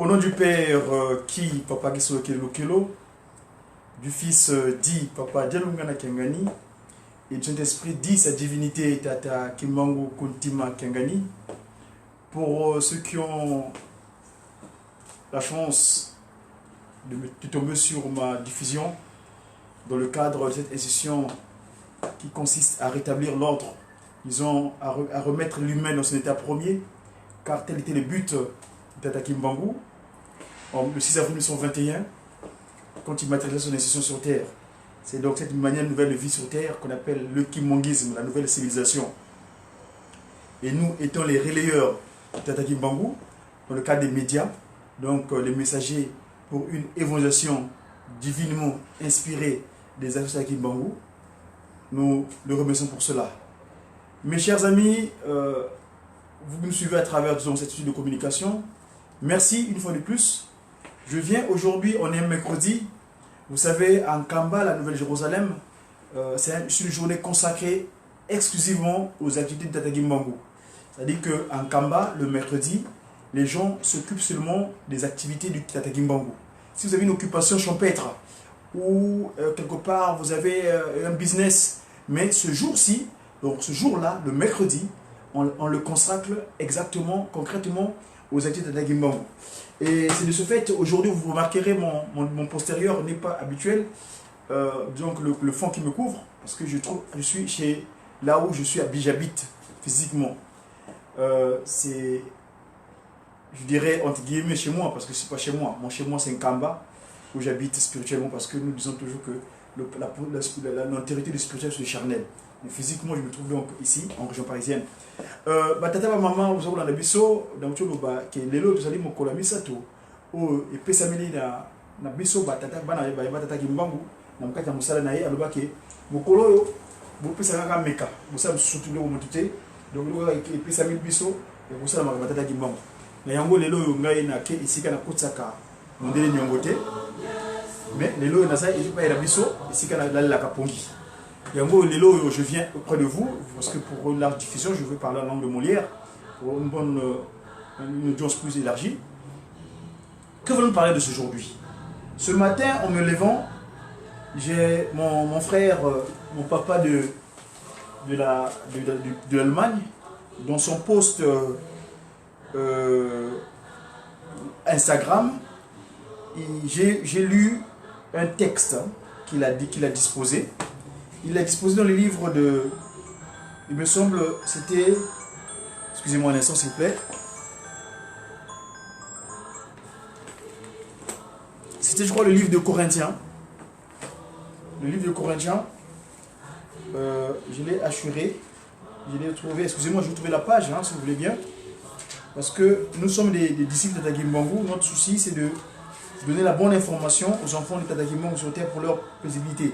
Au nom du Père qui, Papa Giso Kelo, du Fils dit Papa Dialungana Kengani, et du Saint-Esprit dit sa divinité Tata Kimbangu Kuntima Kengani, pour ceux qui ont la chance de tomber sur ma diffusion dans le cadre de cette institution qui consiste à rétablir l'ordre, disons, à remettre l'humain dans son état premier, car tel était le but de Tata Kimbangu, le 6 avril 1921, quand il matérialise son institution sur Terre. C'est donc cette manière nouvelle de vie sur Terre qu'on appelle le Kimbanguisme, la nouvelle civilisation. Et nous étant les relayeurs de Tata Kimbangu, dans le cadre des médias, donc les messagers pour une évangélisation divinement inspirée des actions de Tata Kimbangu, nous le remercions pour cela. Mes chers amis, vous nous suivez à travers cette étude de communication. Merci une fois de plus. Je viens aujourd'hui, on est un mercredi. Vous savez, en Kamba, la Nouvelle-Jérusalem, c'est une journée consacrée exclusivement aux activités de Tata Kimbangu. C'est-à-dire qu'en Kamba, le mercredi, les gens s'occupent seulement des activités du Tata Kimbangu. Si vous avez une occupation champêtre ou quelque part vous avez un business, mais ce jour-ci, donc ce jour-là, le mercredi, on le consacre exactement, concrètement aux activités de Tata Kimbangu. Et c'est de ce fait, aujourd'hui, vous remarquerez, mon postérieur n'est pas habituel, donc le fond qui me couvre, parce que je suis là où j'habite physiquement. C'est, je dirais, entre guillemets, chez moi, parce que c'est pas chez moi. Mon chez moi, c'est un Kamba, où j'habite spirituellement, parce que nous disons toujours que l'antérité du spirituel, c'est charnel. Mais physiquement, je me trouve donc ici, en région parisienne. Tata maman, vous avez biso, donc tu vois que les lots, vous allez me coller misato, ou et puis ça me dit na biso, tata bana tata Kimbangu, na mkata musala na ye aloba ke mokolo yo, vous pesa kaka meka, vous savez surtout le montité, donc et puis ça me biso, et vous savez ma tata Kimbangu. Na yango lelo yo ngai na ke ici kana kutsaka, mondele nyongote, mais lelo na ça il pas la biso, ici kana la kapongi. Yango lelo je viens auprès de vous parce que pour la diffusion je veux parler en langue de Molière pour une audience plus élargie. Que voulons-nous parler de ce aujourd'hui? Ce matin en me levant, j'ai mon frère, mon papa de l'Allemagne, dans son post Instagram, j'ai lu un texte qu'il a disposé. Il a disposé dans le livre de, il me semble, c'était, excusez-moi un instant s'il vous plaît, c'était je crois le livre de Corinthiens. Le livre de Corinthiens, je l'ai assuré, je l'ai trouvé, excusez-moi je vais trouver la page si vous voulez bien, parce que nous sommes des disciples de Tata Kimbangu, notre souci c'est de donner la bonne information aux enfants de Tata Kimbangu sur terre pour leur paisibilité.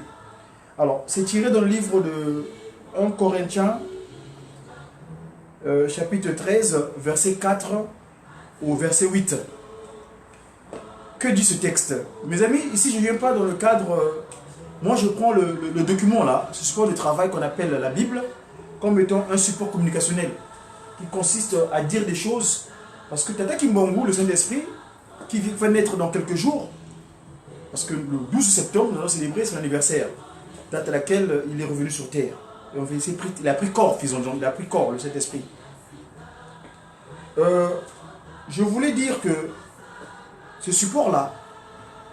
Alors, c'est tiré dans le livre de 1 Corinthiens, chapitre 13, verset 4 au verset 8. Que dit ce texte? Mes amis, ici je ne viens pas dans le cadre... moi je prends le document là, ce support de travail qu'on appelle la Bible, comme étant un support communicationnel, qui consiste à dire des choses, parce que Tata Kimbangu, le Saint-Esprit, qui va naître dans quelques jours, parce que le 12 septembre, nous allons célébrer son anniversaire, date à laquelle il est revenu sur terre. Et il a pris corps, il a pris corps, le Saint-Esprit. Je voulais dire que ce support-là,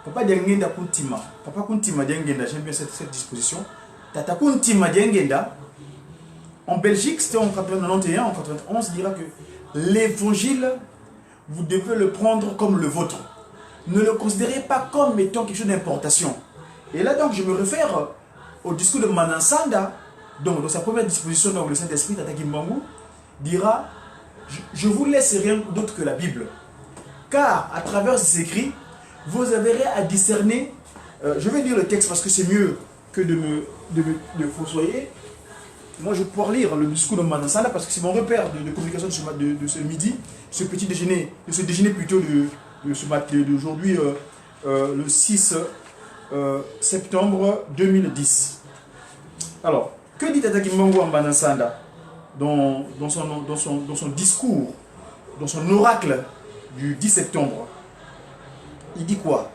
Papa Diangenda Kuntima, Papa Kuntima Diangenda, j'aime bien cette disposition. Tata Kuntima Diangenda, en Belgique, c'était en 1991, en 1991, dira que l'évangile, vous devez le prendre comme le vôtre. Ne le considérez pas comme étant quelque chose d'importation. Et là, donc, je me réfère au discours de Manansanda, donc dans sa première disposition, donc, le Saint-Esprit, Tata Kimbangu, dira je vous laisse rien d'autre que la Bible. Car à travers ces écrits, vous avez à discerner. Je vais lire le texte parce que c'est mieux que de fossoyer. Moi, je vais pouvoir lire le discours de Manansanda parce que c'est mon repère de communication de ce midi, ce petit déjeuner, de ce déjeuner plutôt d'aujourd'hui, le 6 septembre 2010. Alors, que dit Tata Kimbangu en Manansanda dans son discours, dans son oracle du 10 septembre? il dit quoi?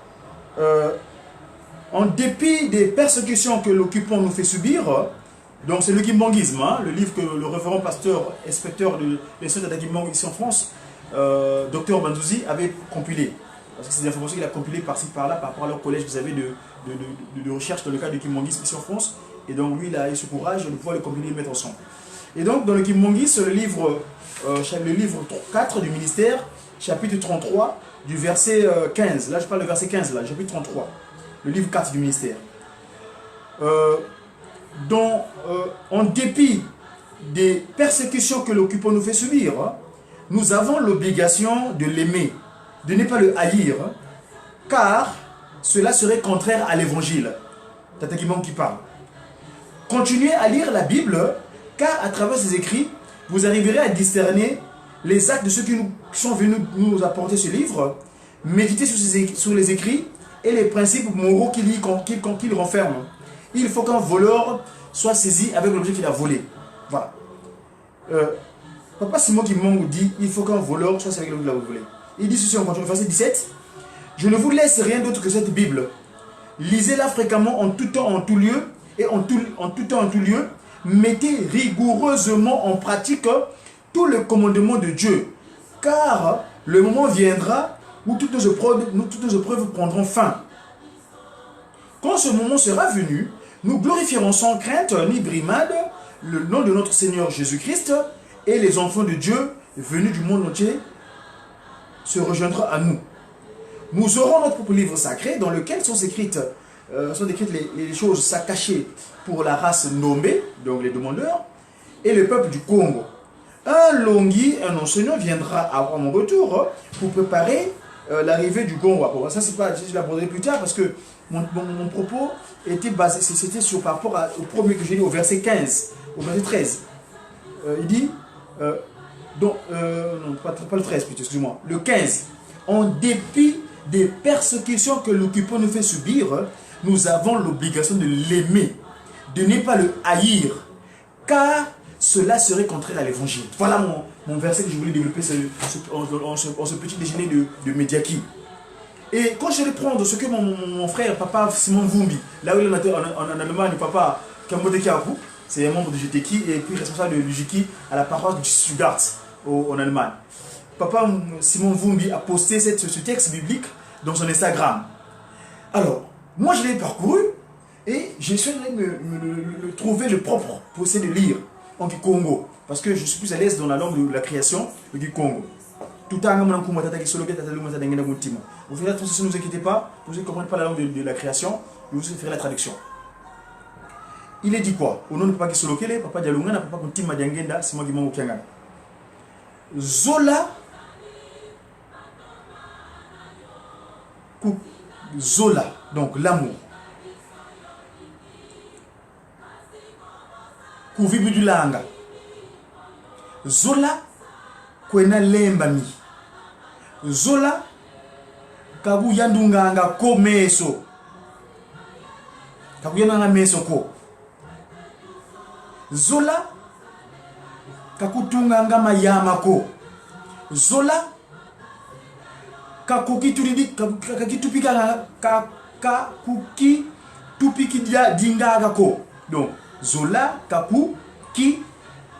En dépit des persécutions que l'occupant nous fait subir, donc c'est le kimbanguisme, hein, le livre que le révérend pasteur, inspecteur de l'Institut d'Adakimang ici en France, Dr Bandouzi, avait compilé. Parce que c'est des informations qu'il a compilées par-ci par-là, par rapport à leur collège, vous avez de recherche dans le cadre du kimbanguisme ici en France. Et donc lui, il a eu ce courage de pouvoir le compiler et le mettre ensemble. Et donc dans le kimbanguisme, le livre 4 du ministère, chapitre 33, du verset 15. Là, je parle du verset 15, là, chapitre 33. Le livre 4 du ministère. En dépit des persécutions que l'occupant nous fait subir, nous avons l'obligation de l'aimer, de ne pas le haïr, car cela serait contraire à l'évangile. Tata Kimong qui parle. Continuez à lire la Bible, car à travers ces écrits, vous arriverez à discerner les actes de ceux qui sont venus nous apporter ce livre, méditez sur les écrits et les principes moraux qu'il renferme. Il faut qu'un voleur soit saisi avec l'objet qu'il a volé. Voilà. Papa Simon Kimong dit il faut qu'un voleur soit saisi avec l'objet qu'il a volé. Il dit ceci en continuant, verset 17. Je ne vous laisse rien d'autre que cette Bible. Lisez-la fréquemment en tout temps, en tout lieu, et en tout temps, en tout lieu. Mettez rigoureusement en pratique tout le commandement de Dieu, car le moment viendra où toutes nos épreuves prendront fin. Quand ce moment sera venu, nous glorifierons sans crainte ni brimade le nom de notre Seigneur Jésus-Christ, et les enfants de Dieu venus du monde entier se rejoindront à nous. Nous aurons notre propre livre sacré dans lequel sont décrites les choses cachées pour la race nommée, donc les demandeurs, et le peuple du Congo. Un Longhi, un enseignant, viendra à mon retour pour préparer l'arrivée du Congo. Bon, ça, c'est pas, je l'aborderai plus tard parce que mon propos était basé, c'était sur par rapport au premier que j'ai lu, au verset 15, au verset 13. Il dit, non, pas le 13 plutôt, excusez-moi, le 15. En dépit des persécutions que l'occupant nous fait subir, nous avons l'obligation de l'aimer, de ne pas le haïr, car cela serait contraire à l'évangile. Voilà mon verset que je voulais développer en ce petit déjeuner de Mediaki. Et quand je vais prendre ce que mon frère, papa Simon Vumbi, là où il est en Allemagne, papa Kamode Kiaku, c'est un membre du GTK et puis responsable de l'UJK à la paroisse du Stuttgart en Allemagne. Papa Simon Vumbi a posté ce texte biblique dans son Instagram. Alors, moi je l'ai parcouru et j'ai essayé de me trouver le propre pour essayer de lire en Kikongo. Parce que je suis plus à l'aise dans la langue de la création, le Kikongo. Tout le temps, vous faites attention, ne vous inquiétez pas, vous ne comprenez pas la langue de la création, je vous ferai la traduction. Il est dit quoi? Au nom de Papa Kisolokele, Papa Dialungana, Papa Kuntima Diangenda, c'est moi qui m'en occupé. Zola, donc l'amour. Kuvibi du langa. Zola, kwena lembami. Zola, kagu yandunganga ko meso. Kagu yandunganga meso ko. Zola, kakutunganga mayama ko. Zola, kakitupika kakuki tupiki dingaga ko. Donc Zola kaku ki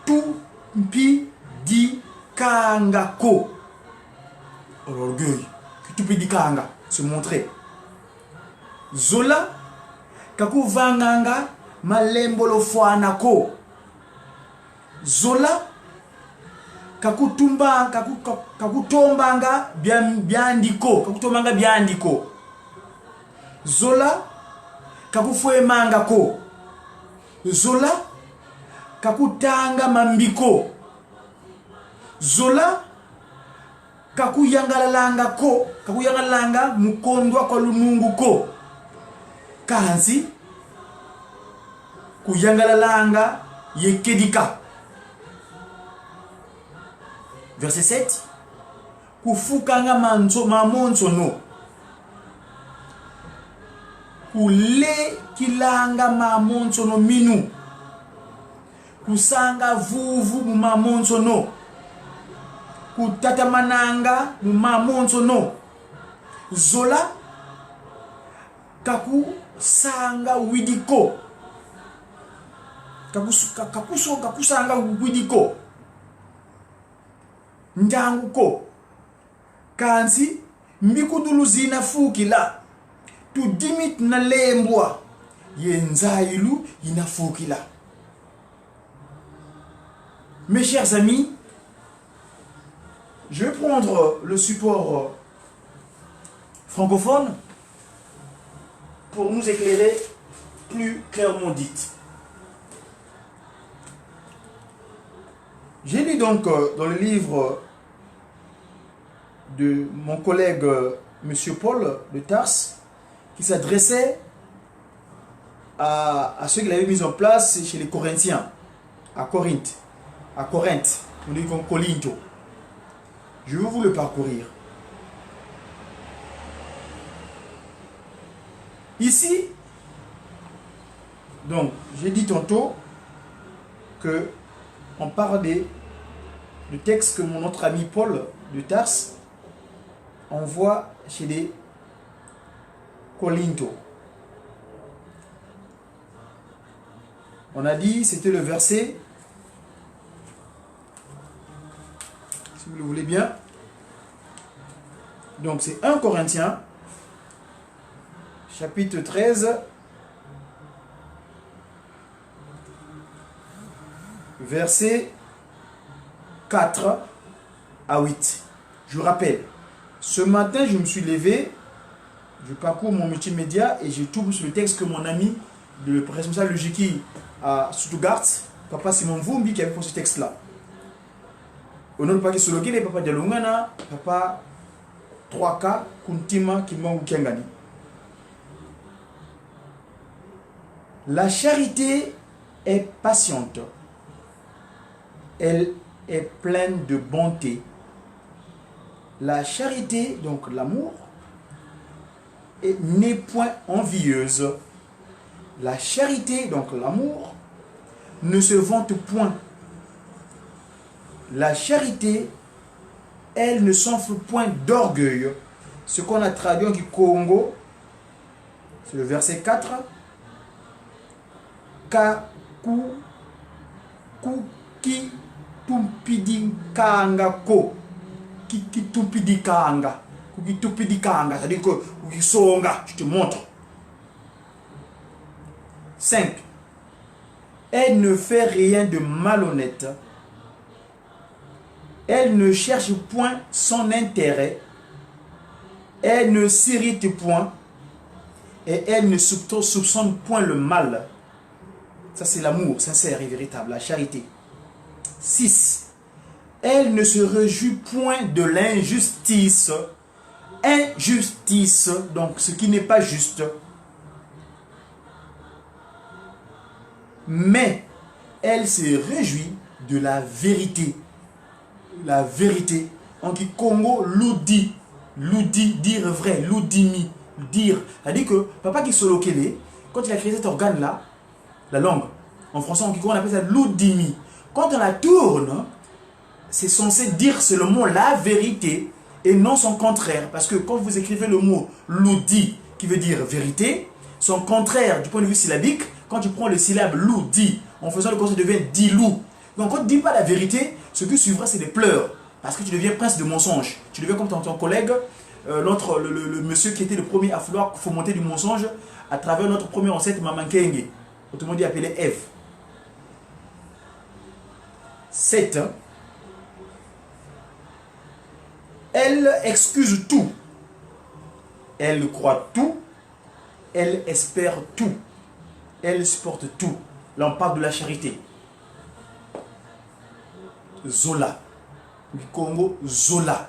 tupi di kanga ko. L'orgueil ki tupi di kanga se montrer. Zola kaku vanganga malembolo fwana ko. Zola kakutombanga byandiko. Zola kakufwemanga ko. Zola kakutanga mambiko. Zola kakuyangalanga mukondwa kwa lunungu ko. Kanzi kuyangalalanga yekedika. Verset 7. Kufukanga mamonso no. Kule kilanga mamonso no minu. Kusanga vuvu mu mamonso no. Kutatamananga mu mamonso no. Zola kaku sanga widiko. Kaku sanga widiko. Njanguko. Kansi mbikudulu zina fukila. Tu dimit na lembwa. Yenzailu ina fukila. Mes chers amis, je vais prendre le support francophone pour nous éclairer plus clairement dit. J'ai lu donc dans le livre de mon collègue M. Paul de Tarse qui s'adressait à ceux qu'il avait mis en place chez les Corinthiens, à Corinthe, on dit comme Colinto. Je vais vous le parcourir. Ici, donc, j'ai dit tantôt que on parle du texte que mon autre ami Paul de Tarse envoie chez les Colinto. On a dit, c'était le verset, si vous le voulez bien. Donc c'est 1 Corinthiens, chapitre 13, verset 4 à 8. Je vous rappelle, ce matin je me suis levé, je parcours mon multimédia et je tombe sur le texte que mon ami, le responsable logique à Stuttgart, Papa Simon Vumbi, qui avait posé ce texte-là. Au nom de Papa Sologele, Papa Dialungana, Papa 3K, Kuntima, Kimangu Kiangani. La charité est patiente. Elle est pleine de bonté. La charité, donc l'amour, n'est point envieuse. La charité, donc l'amour, ne se vante point. La charité, elle ne s'enfle point d'orgueil. Ce qu'on a traduit en Congo, c'est le verset 4. Kaku kuki tumpidi kanga ko. Kiki tumpidi kanga. Kuki tumpidi kanga. C'est-à-dire que songa, je te montre. 5. Elle ne fait rien de malhonnête. Elle ne cherche point son intérêt. Elle ne s'irrite point. Et elle ne soupçonne point le mal. Ça, c'est l'amour sincère et véritable, la charité. 6. Elle ne se réjouit point de l'injustice. Injustice, donc ce qui n'est pas juste. Mais elle se réjouit de la vérité. La vérité. En Congo, l'oudi. L'oudi, dire vrai. L'oudimi. Dire. C'est-à-dire que Papa qui Solokele, quand il a créé cet organe-là, la langue, en français, en Congo, on appelle ça l'oudimi. Quand on la tourne, c'est censé dire seulement la vérité et non son contraire. Parce que quand vous écrivez le mot l'oudi, qui veut dire vérité, son contraire du point de vue syllabique, quand tu prends le syllabe l'oudi, en faisant le contraire, ça devient dilou. Donc quand tu ne dis pas la vérité, ce qui suivra, c'est des pleurs. Parce que tu deviens prince de mensonge. Tu deviens comme ton collègue, le monsieur qui était le premier à vouloir fomenter du mensonge à travers notre premier ancêtre, Maman Kenge. Autrement dit, appelé Ève. 7. Elle excuse tout. Elle croit tout. Elle espère tout. Elle supporte tout. Là, on parle de la charité. Zola. Du Congo, Zola.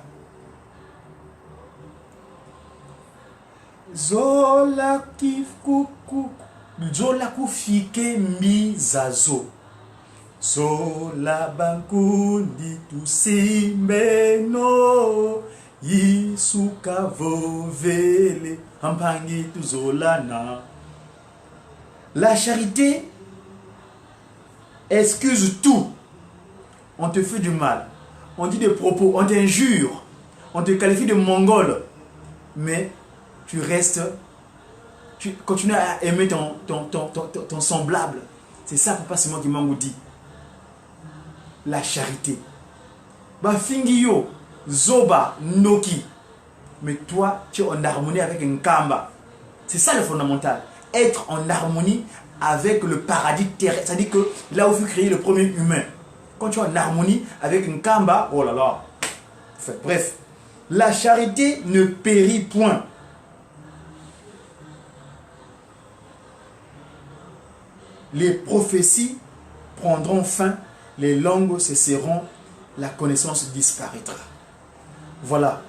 Zola kifkuku. Zola kufike mizazo. Zola bankundi tusimbeno. Yisuka vovele. Ampangi tu zolana. La charité excuse tout. On te fait du mal. On dit des propos, on t'injure. On te qualifie de mongol. Mais tu restes tu continues à aimer ton semblable. C'est ça, Papa Simon Kimbangu dit. La charité. Bah, Fingio, Zoba, Noki. Mais toi, tu es en harmonie avec un Kamba. C'est ça le fondamental. Être en harmonie avec le paradis terrestre. C'est-à-dire que là où fut créé le premier humain. Quand tu es en harmonie avec un Kamba, oh là là. Enfin, bref. La charité ne périt point. Les prophéties prendront fin, les langues cesseront, la connaissance disparaîtra. Voilà.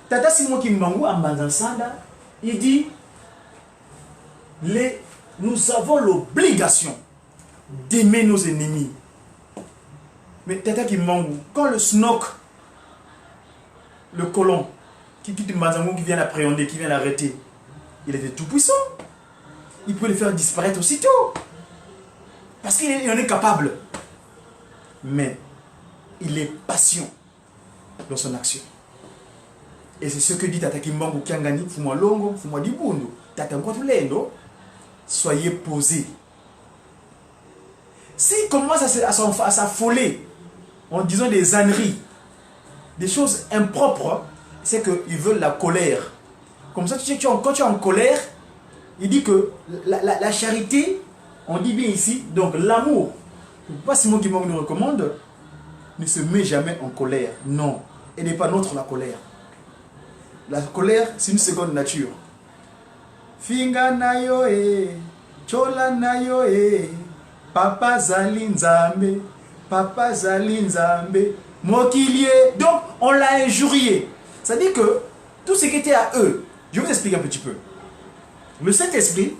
Tata Simon Kimbangu en Banzansanda, il dit nous avons l'obligation d'aimer nos ennemis. Mais Tata Kimbangu, quand le snock, le colon, qui quitte Mbanzango, qui vient l'appréhender, qui vient l'arrêter, il était tout puissant. Il peut le faire disparaître aussitôt. Parce qu'il en est capable. Mais il est patient dans son action. Et c'est ce que dit Tata Kimbangu Kiangani, Fumwa Longo, Fumwa Dibundo, Tata Nkotulendo, soyez posés. S'il commence à s'affoler en disant des âneries, des choses impropres, c'est qu'ils veulent la colère. Comme ça, quand tu es en colère, il dit que la charité, on dit bien ici, donc l'amour, pas Simon Kimbangu nous recommande, ne se met jamais en colère. Non, elle n'est pas notre la colère. La colère, c'est une seconde nature. Finga na yo chola na yo papa zali nzambe, papa zali nzambe, mokilie. Donc, on l'a injurié. Ça dit que tout ce qui était à eux, je vais vous expliquer un petit peu. Le Saint-Esprit,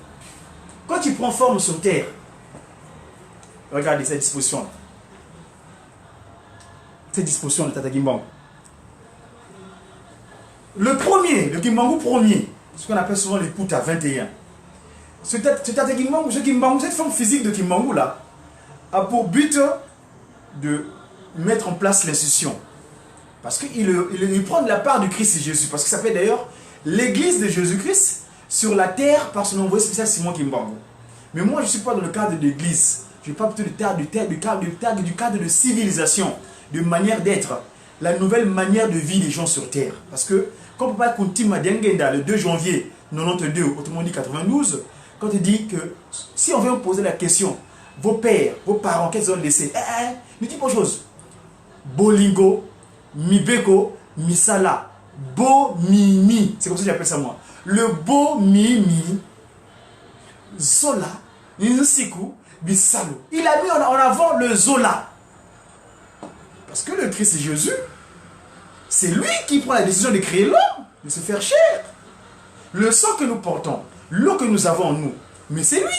quand il prend forme sur terre, regardez cette disposition. Cette disposition de Tata Kimbangu. Le premier, le Kimbangu premier, ce qu'on appelle souvent les Pouta 21. Ce Tata Kimbangu, cette forme physique de Kimbangu là, a pour but de mettre en place l'institution. Parce qu'il prend de la part du Christ Jésus. Parce que ça s'appelle d'ailleurs l'église de Jésus-Christ sur la terre par son envoyé spécial Simon Kimbangu. Mais moi je ne suis pas dans le cadre de l'église. Je parle plutôt du cadre de civilisation, de manière d'être, la nouvelle manière de vie des gens sur terre. Parce que, quand Papa Kuntima Dengenda, le 2 janvier 92, autrement dit 92, quand il dit que si on veut vous poser la question, vos pères, vos parents, qu'est-ce qu'ils ont laissé, nous dit pas chose. Bolingo, Mibeko, Misala, Bo Mimi, c'est comme ça que j'appelle ça moi. Le Bo Mimi, Zola, Nsiku, Bissalo. Il a mis en avant le Zola. Parce que le Christ Jésus, c'est lui qui prend la décision de créer l'homme, de se faire chair. Le sang que nous portons, l'eau que nous avons en nous, mais c'est lui.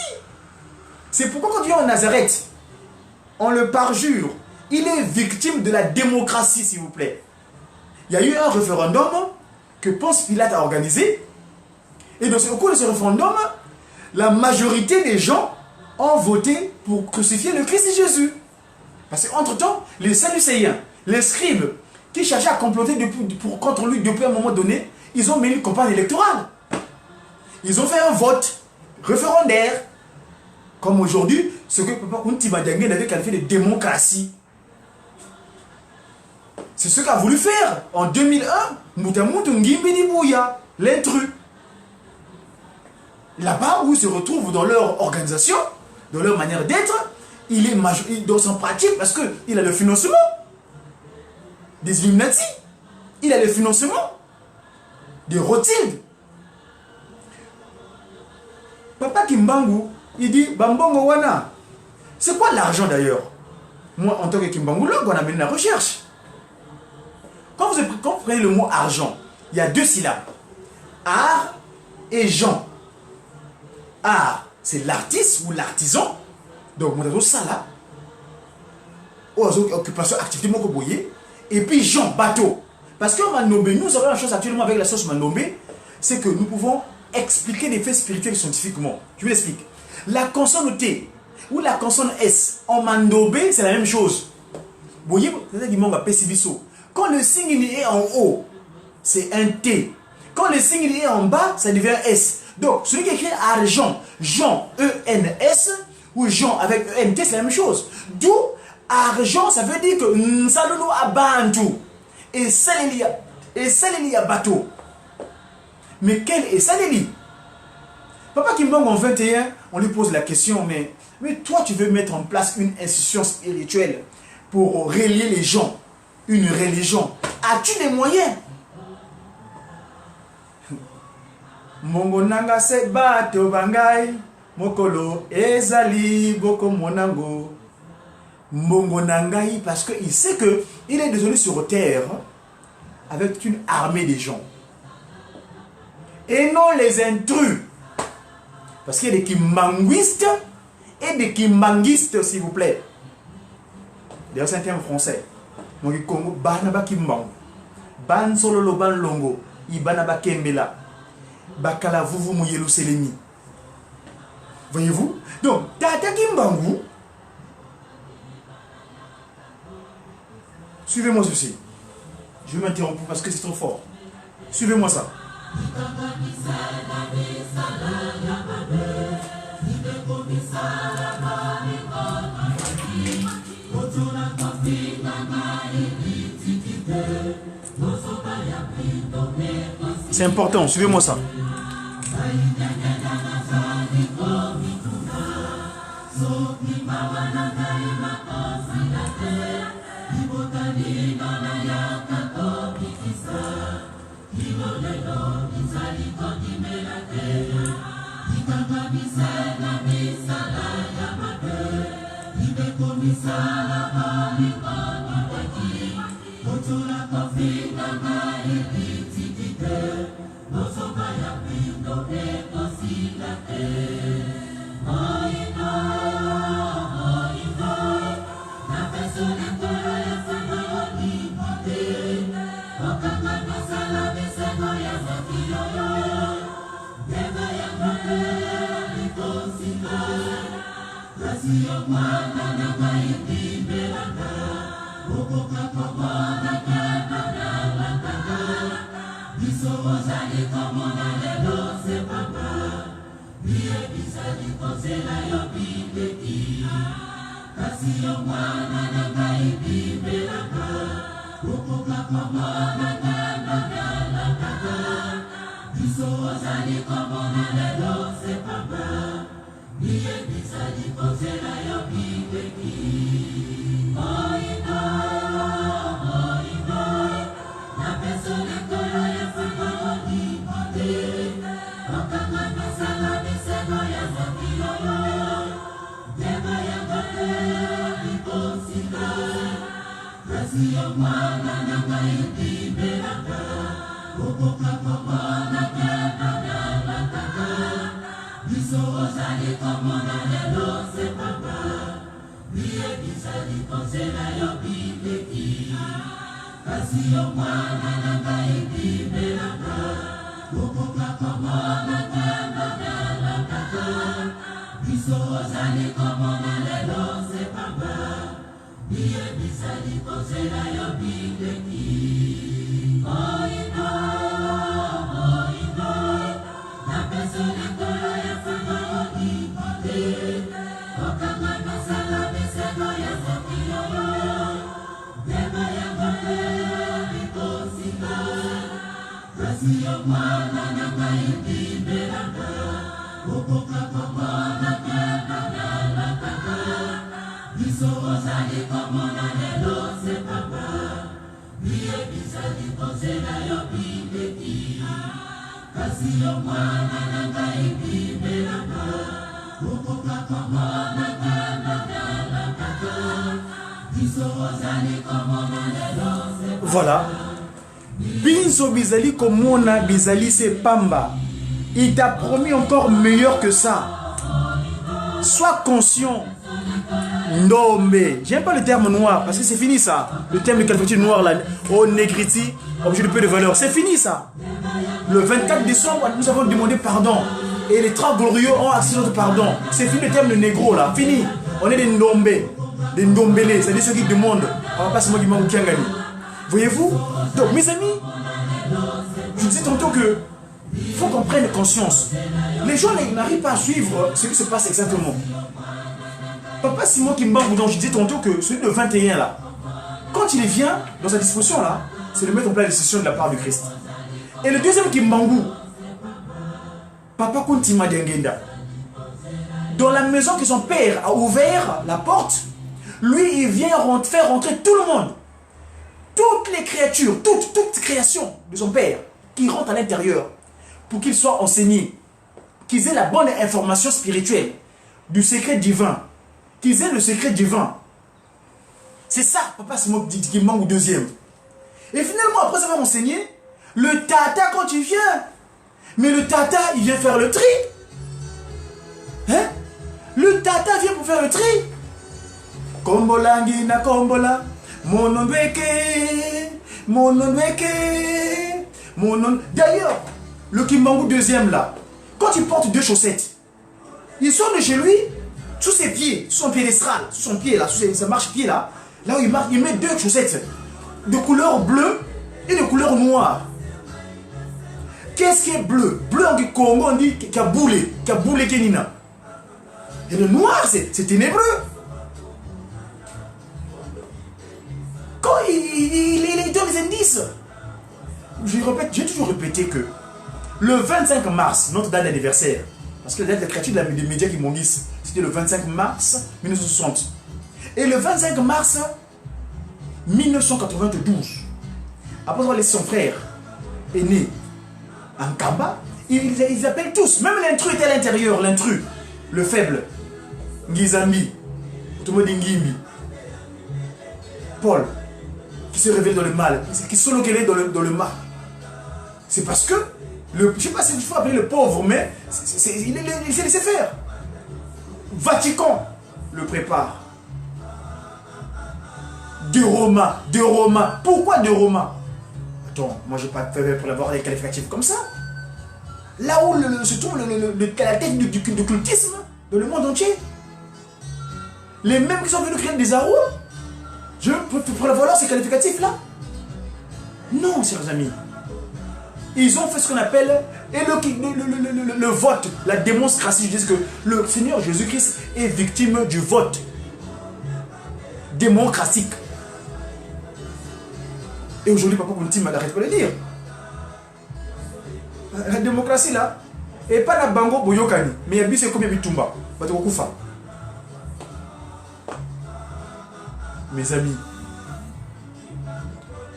C'est pourquoi quand il vient en Nazareth, on le parjure. Il est victime de la démocratie, s'il vous plaît. Il y a eu un référendum que Ponce Pilate a organisé. Et au cours de ce référendum, la majorité des gens ont voté pour crucifier le Christ Jésus. Parce qu'entre-temps, les Sadducéens, les scribes, qui cherchaient à comploter contre lui depuis un moment donné, ils ont mené une campagne électorale. Ils ont fait un vote référendaire. Comme aujourd'hui, ce que Papa Kuntima Dengenda avait qualifié de démocratie. C'est ce qu'a voulu faire en 2001 Moutamutu Ngimbi Bouya, l'intrus. Là-bas où ils se retrouvent dans leur organisation, dans leur manière d'être, il est dans son pratique parce qu'il a le financement des Illuminati, il a le financement des Rothschild. Papa Kimbangu, il dit Bambongo Wana. C'est quoi l'argent d'ailleurs? Moi, en tant que Kimbangu, on a mené la recherche. Quand vous prenez le mot argent, il y a deux syllabes. Art et Jean. Art, c'est l'artiste ou l'artisan. Donc, vous avez ça là. Aux occupations, activités, mon boyer. Et puis Jean, bateau. Parce qu'en Mandombe, nous avons la chance actuellement avec la sauce Mandombe, c'est que nous pouvons expliquer les faits spirituels scientifiquement. Je vous l'explique. La consonne T ou la consonne S en Mandombe, c'est la même chose. Vous voyez, quand le signe est en haut, c'est un T. Quand le signe est en bas, ça devient un S. Donc, celui qui écrit argent, Jean, E-N-S, ou Jean avec E-N-T, c'est la même chose. D'où, argent, ça veut dire que Nsalulu Abantu. Et Salili a bateau. Mais quel est Salili? Papa Kimbang en 21, on lui pose la question, mais toi, tu veux mettre en place une institution spirituelle pour relier les gens, une religion. As-tu les moyens? Mongo nanga se bato bangai, mokolo ezali boko monango. Mongo nangai, parce qu'il sait qu'il est désolé sur terre avec une armée de gens. Et non les intrus. Parce qu'il y a des kimbanguistes et des kimbanguistes, s'il vous plaît. D'ailleurs, c'est un terme français. Donc, il Congo, banaba kimbang. Ban solo ban longo. Ibanaba kembela. Bakala vuvu mouyelu seleni. Voyez-vous? Donc, tata kimbangu. Suivez-moi ceci. Je vais m'interrompre parce que c'est trop fort. Suivez-moi ça. C'est important, suivez-moi ça. Voilà. Binso Bizali Komona Bizali c'est Pamba. Il t'a promis encore meilleur que ça. Sois conscient. Ndombe. J'aime pas le terme noir parce que c'est fini ça. Le terme de qualificatif noir là. Oh négriti, objet de peu de valeur. C'est fini ça. Le 24 décembre, nous avons demandé pardon. Et les trois glorieux ont accepté notre pardon. C'est fini le terme de négro là. Fini. On est des ndombe. Des ndombélés. C'est-à-dire ceux qui demandent. On va pas se moquer de Kiangani. Voyez-vous? Donc mes amis, je disais tantôt que Il faut qu'on prenne conscience. Les gens n'arrivent pas à suivre ce qui se passe exactement. Papa Simon Kimbangu, dont je disais tantôt que celui de 21 là, quand il vient dans sa disposition là, c'est de mettre en place les sessions de la part du Christ. Et le deuxième Kimbangu, Papa Kuntima Dengenda, dans la maison que son père a ouvert la porte, lui il vient faire rentrer tout le monde. Toutes les créatures, toute création de son père qui rentre à l'intérieur pour qu'ils soient enseignés, qu'ils aient la bonne information spirituelle du secret divin, qu'ils aient le secret divin. C'est ça, Papa Simon Kimbangu deuxième. Et finalement, après avoir enseigné, le tata quand il vient, mais le tata il vient faire le tri. Hein? Le tata vient pour faire le tri. Kombola ngina kombola. D'ailleurs, le Kimbangu deuxième là, quand il porte deux chaussettes, il sort de chez lui, sous ses pieds, sous son piédestal, sous son pied là, sous sa marche-pied là, là où il marche, il met deux chaussettes de couleur bleue et de couleur noire. Qu'est-ce qui est bleu? Bleu en Congo on dit Kaboulé Kenina. Et le noir c'est ténébreux. Quand il donne les indices, j'ai toujours répété que le 25 mars, notre date d'anniversaire, parce que la date de créature des médias qui m'ont dit, c'était le 25 mars 1960. Et le 25 mars 1992, après avoir laissé son frère aîné en Kamba, ils appellent tous, même l'intrus était à l'intérieur, l'intrus, le faible, Ngizambi, tout le monde dit Ngimbi, Paul, qui se révèle dans le mal, qui se localise dans le mal. C'est parce que, je ne sais pas si il faut appeler le pauvre, mais il s'est laissé faire. Vatican le prépare. De Roma. Pourquoi de Roma? Attends, moi je n'ai pas fait pour avoir des qualificatifs comme ça. Là où se trouve la tête du cultisme dans le monde entier. Les mêmes qui sont venus créer des arômes. Je peux avoir ces qualificatifs-là? Non, chers amis. Ils ont fait ce qu'on appelle le vote, la démonstration. Je dis que le Seigneur Jésus-Christ est victime du vote démocratique. Et aujourd'hui, Papa Kuntima n'arrête pas de le dire. La démocratie là, et pas la bango boyokani, mais il y a bis comme Bitumba. Mes amis,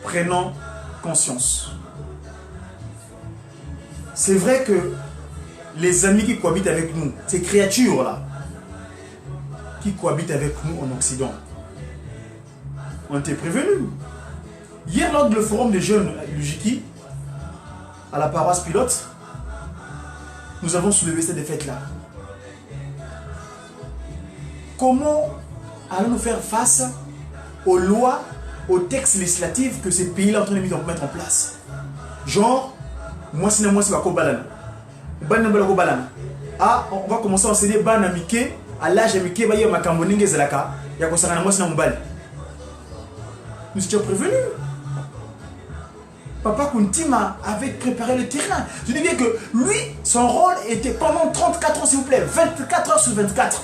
prenons conscience. C'est vrai que les amis qui cohabitent avec nous, ces créatures-là, qui cohabitent avec nous en Occident, ont été prévenus. Hier, lors du forum des jeunes à Lujiki, à la paroisse pilote, nous avons soulevé cette défaite-là. Comment allons-nous faire face aux lois, aux textes législatifs que ces pays-là sont en train de mettre en place? Genre, moi c'est Bako Balana. Ah, on va commencer à enseigner Bana Mike, à l'âge de Mike, il y a Makamboningue Zelaka, il y a Kosana Mosna Mbali. Nous étions prévenus. Papa Kuntima avait préparé le terrain. Je dis bien que lui, son rôle était pendant 34 ans, s'il vous plaît, 24 heures sur 24.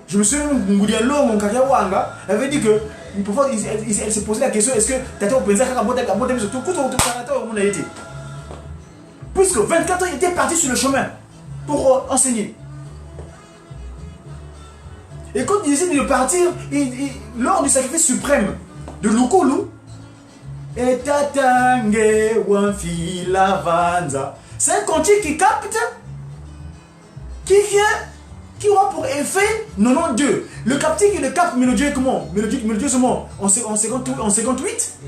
Je me souviens, Ngoudialo, mon Kariawanga, avait dit que, elle s'est posé la question, est-ce que Tata Openza Kakabote, sur tout on a été. Puisque 24 ans, il était parti sur le chemin pour enseigner. Et quand il décide de partir, lors du sacrifice suprême de Lukulu, et Tatange Wanfila Vanza, c'est un cantique qui capte, qui vient, qui aura pour effet 92. Le captique, il le capte mélodieux comment? Mélodieux comment? En 58.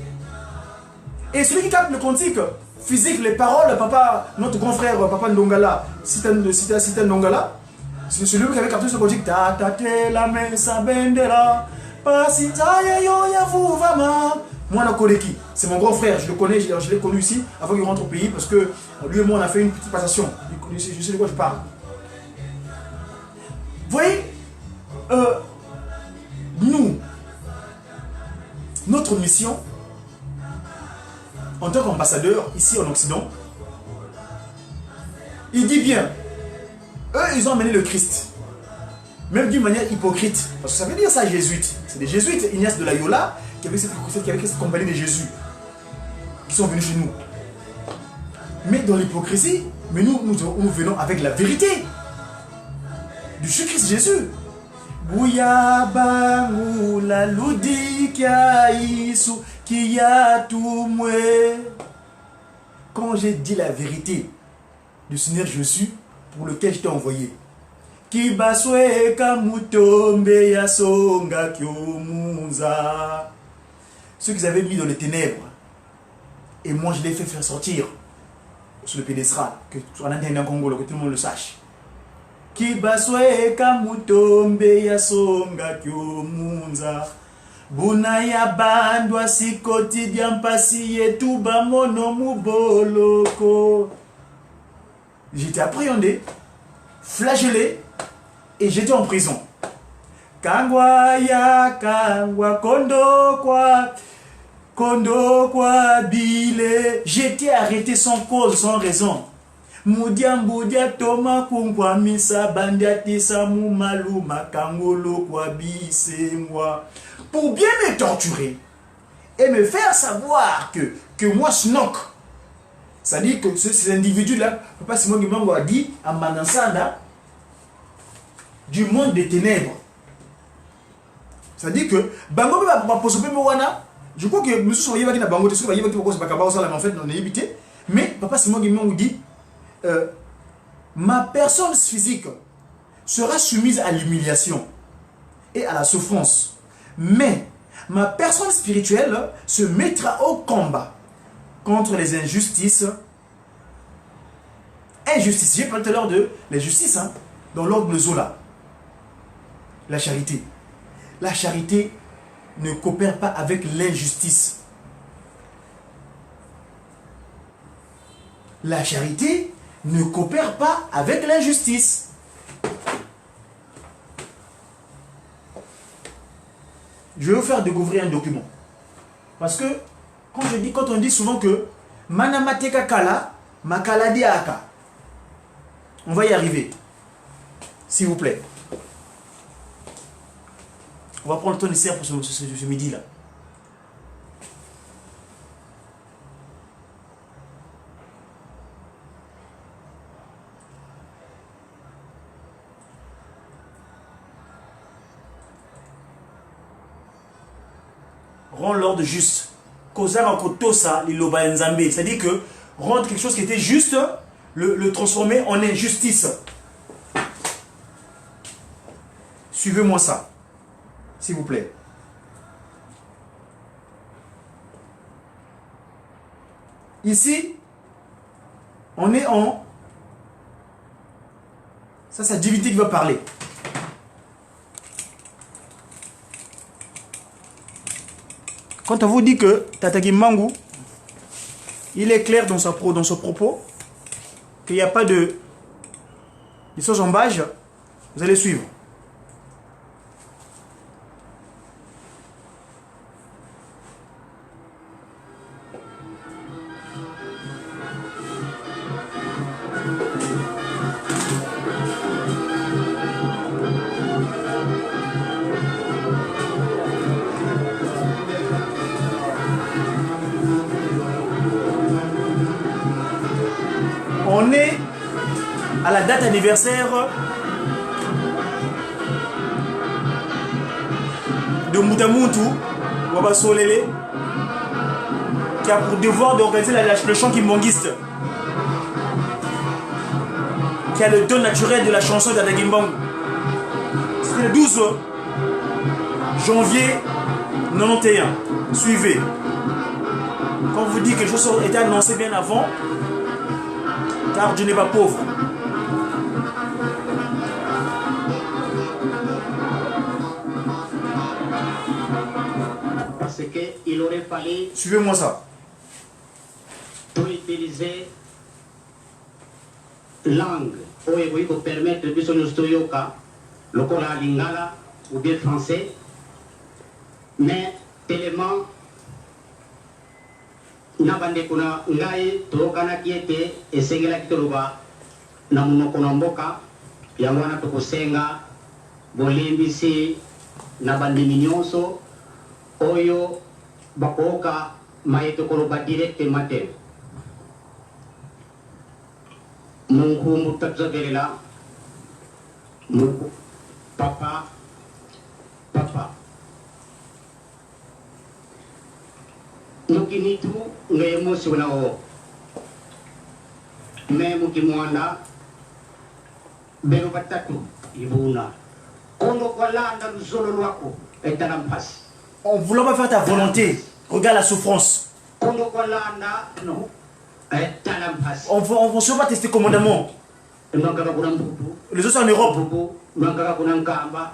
Et celui qui capte le cantique physique, les paroles, papa, notre grand frère, Papa Ndongala, Sita Ndongala, c'est celui qui avait capté ce cantique. Tatate la mesa bendera, pasita yo ya vuvama. Moi, Koleki, c'est mon grand frère, je le connais, je l'ai connu ici avant qu'il rentre au pays parce que lui et moi on a fait une petite passation. Je sais de quoi je parle. Vous voyez, nous, notre mission en tant qu'ambassadeur ici en Occident, Il dit bien, eux, ils ont amené le Christ. Même d'une manière hypocrite. Parce que ça veut dire ça, jésuite. C'est des jésuites, Ignace de Loyola, qui avait cette compagnie de Jésus, qui sont venus chez nous. Mais dans l'hypocrisie, mais nous venons avec la vérité du Christ Jésus. La ludi qui a tout moué. Quand j'ai dit la vérité du Seigneur Jésus pour lequel je t'ai envoyé, qui baswe kamutombe ya songa kyomunza, ceux qu'ils avaient mis dans les ténèbres, et moi je les ai fait faire sortir sur le pédestal, que tout le monde le sache. Qui baswe kamutombe ya songa kyomunza, buna ya bandwa si quotidien pasi yetu bamono muboloko. J'étais appréhendé, flagellé, et j'étais en prison. Kangwa ya kangwa kondo kwa bile. J'étais arrêté sans cause, sans raison. Moudia toma kungwa misa bandia tisa mumalu makangolo kwa bisengwa. Pour bien me torturer et me faire savoir que moi snock. C'est-à-dire que ces individus-là, Papa Simon Gimango a dit à Manansanda, du monde des ténèbres. C'est-à-dire que Bango va poser wana. Je crois que M. Soye va dire Bango, tu sais, il va dire que en fait, on est évité. Mais Papa Simon Gimango dit ma personne physique sera soumise à l'humiliation et à la souffrance. Mais ma personne spirituelle se mettra au combat contre les injustices. Injustice, j'ai parlé tout à l'heure de l'injustice, hein, dans l'ordre de Zola. La charité. La charité ne coopère pas avec l'injustice. La charité ne coopère pas avec l'injustice. Je vais vous faire découvrir un document. Parce que, quand on dit souvent que Manamateka Kala, Makaladi Aka, on va y arriver. S'il vous plaît. On va prendre le temps nécessaire pour ce midi-là. Rends l'ordre juste. C'est-à-dire que rendre quelque chose qui était juste, le transformer en injustice. Suivez-moi ça, s'il vous plaît. Ici, on est en... Ça, c'est la divinité qui va parler. Quand on vous dit que Tatagi Mangou, il est clair dans son propos, qu'il n'y a pas de sojambage, vous allez suivre. On est à la date anniversaire de Moutamuntu Wabasolele, qui a pour devoir d'organiser le chant kimbangiste, qui a le don naturel de la chanson d'Adagimbangu. C'était le 12 janvier 91. Suivez. Quand on vous dit que quelque chose était annoncé bien avant, car Dieu n'est pas pauvre. Parce qu'il aurait fallu... Suivez-moi ça. Pour utiliser langue pour permettre de se nous le cola lingala ou bien français, mais tellement Nabande kuna ngai tokana kiete esengela kitoloba na munoko na mboka yango wana tokosenga bolembisi na bandimi nyonso oyo bakoka mayeto koloba directement te mungu tatuzabelela mungu papa mukinitu ngaye mosi wala o me mukimwanda bero batatu ibuna kondo kwalanda luzolo lwako etala mpasi. En voulant pas faire ta volonté, regarde la souffrance. Kondo kwalanda no etala mpasi. On ne veut pas tester commandement. Les autres sont en Europe.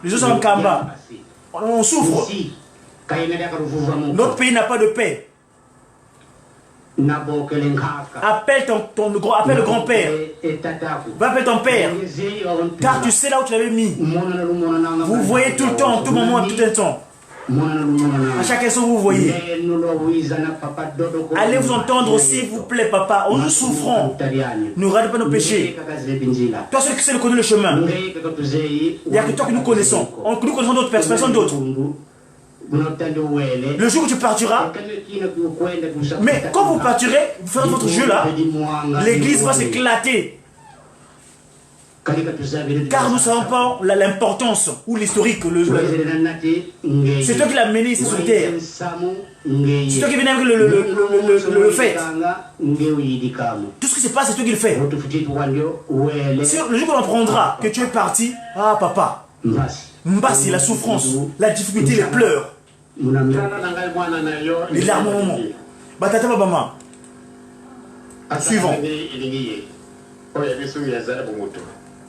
Les autres sont en Kamba. On souffre. Notre pays n'a pas de paix. Appelle appelle le grand-père. Va appeler ton père. Car tu sais là où tu l'avais mis. Vous voyez tout le temps, tout moment, tout le temps. À chaque instant, vous voyez. Allez vous entendre, s'il vous plaît, papa. Nous souffrons. Ne regardez pas nos péchés. Toi, celui qui connaît le chemin. Il n'y a que toi que nous connaissons. Nous connaissons d'autres personnes, d'autres. Le jour où tu partiras, mais quand vous partirez, vous ferez votre jeu là, l'église va s'éclater. Car nous ne savons pas l'importance ou l'historique. C'est toi qui l'as mené ici sur terre. C'est toi qui viens avec le fait. Tout ce qui se passe, c'est toi qui le fais. Le jour qu'on apprendra que tu es parti, ah papa, Mbassi, la souffrance, la difficulté, les pleurs, les larmes au moment. Batata Babama. Suivant.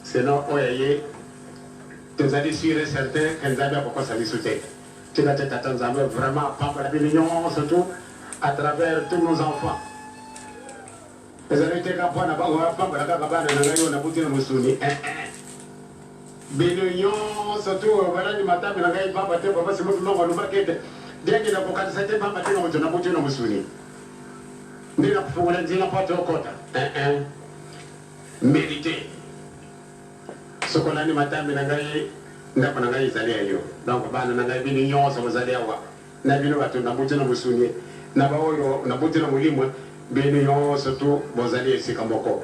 Sinon, tu as dit sûr et certain qu'elles avaient pourquoi ça les soutient. Tu vas t'attendre vraiment à la réunion, surtout à travers tous nos enfants. Les années qui ont pas Bénénion, surtout, voilà, du matin, mais la gagne pas, papa, c'est moi qui m'envoie le maquette. Dès qu'il a pas de cette femme, on a bouté dans le souvenir. Mais la pour la dire, pas de quota. Mérité. Ce qu'on a dit matin, mais la gagne, n'a pas la gagne, ils allaient ailleurs. Donc, on a vu l'union, ça vous allez avoir. N'a vu le bateau, on a bouté dans le souvenir. N'a pas on a bouté dans le lit, Bénénion, surtout, vous allez ici comme beaucoup.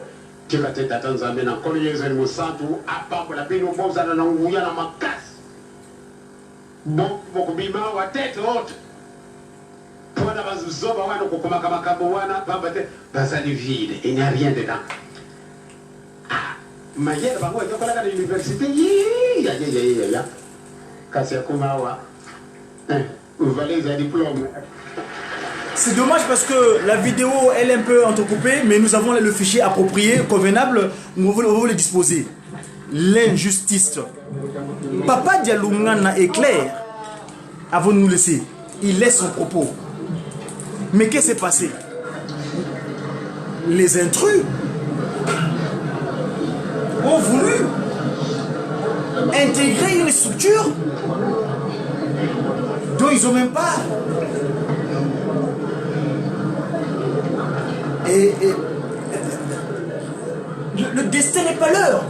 Tu vas t'attendre à maintenant. Quand il y a un centre, à part pour la peine, on va dans ma casse. Bon, mon bima, ou tête haute. Pour la base de Zoba, on va comme Makaboana, ça est vide, il n'y a rien dedans. Ah, mais il y a à l'université, ya. Kassia Kumawa, vous valez un diplôme. C'est dommage parce que la vidéo elle est un peu entrecoupée, mais nous avons le fichier approprié, convenable, on va le disposer. L'injustice. Papa Dialoungana est clair avant de nous laisser. Il laisse son propos. Mais qu'est-ce qui s'est passé? Les intrus ont voulu intégrer une structure dont ils n'ont même pas. Et le destin n'est pas leur.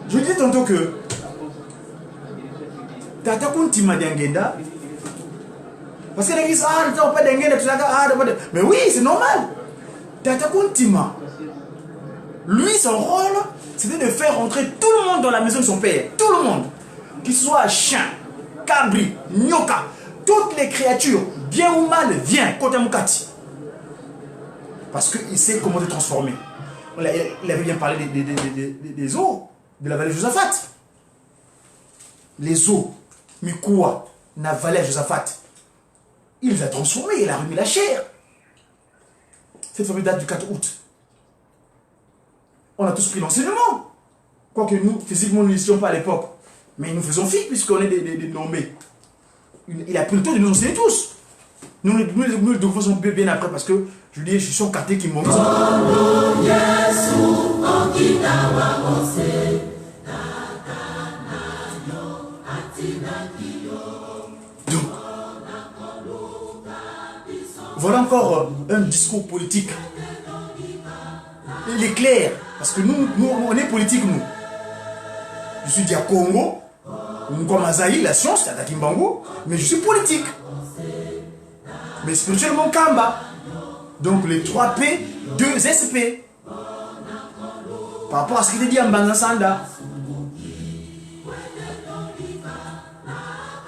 Je disais tantôt que Tata Kuntima d'Angenda, parce que les gens disent ah, pas d'Angenda, mais oui, c'est normal. Tata Kuntima, lui, son rôle, c'était de faire rentrer tout le monde dans la maison de son père. Tout le monde. Qu'il soit chien, cabri, nyoka, toutes les créatures, bien ou mal, viens, Kotamukati. Parce qu'il sait comment te transformer. Il avait bien parlé des eaux de la vallée de Josaphat. Les eaux, Mikoua, la vallée de Josaphat. Il les a transformés, il a remis la chair. Cette fameuse date du 4 août. On a tous pris l'enseignement. Quoique nous, physiquement, nous n'étions pas à l'époque. Mais nous faisons fi, puisqu'on est des nommés. Il a pris le temps de nous enseigner tous. Nous le devons bien après parce que je dis, je suis son quartier qui m'ont mis. Donc, voilà encore un discours politique. il est clair. Parce que nous, on est politique, nous. Je suis dit à Congo, comme Azaï, la science, c'est à Kimbango, mais je suis politique. Mais spirituellement, Kamba. Donc les 3 P, 2 SP. Par rapport à ce qu'il est dit en Banasanda.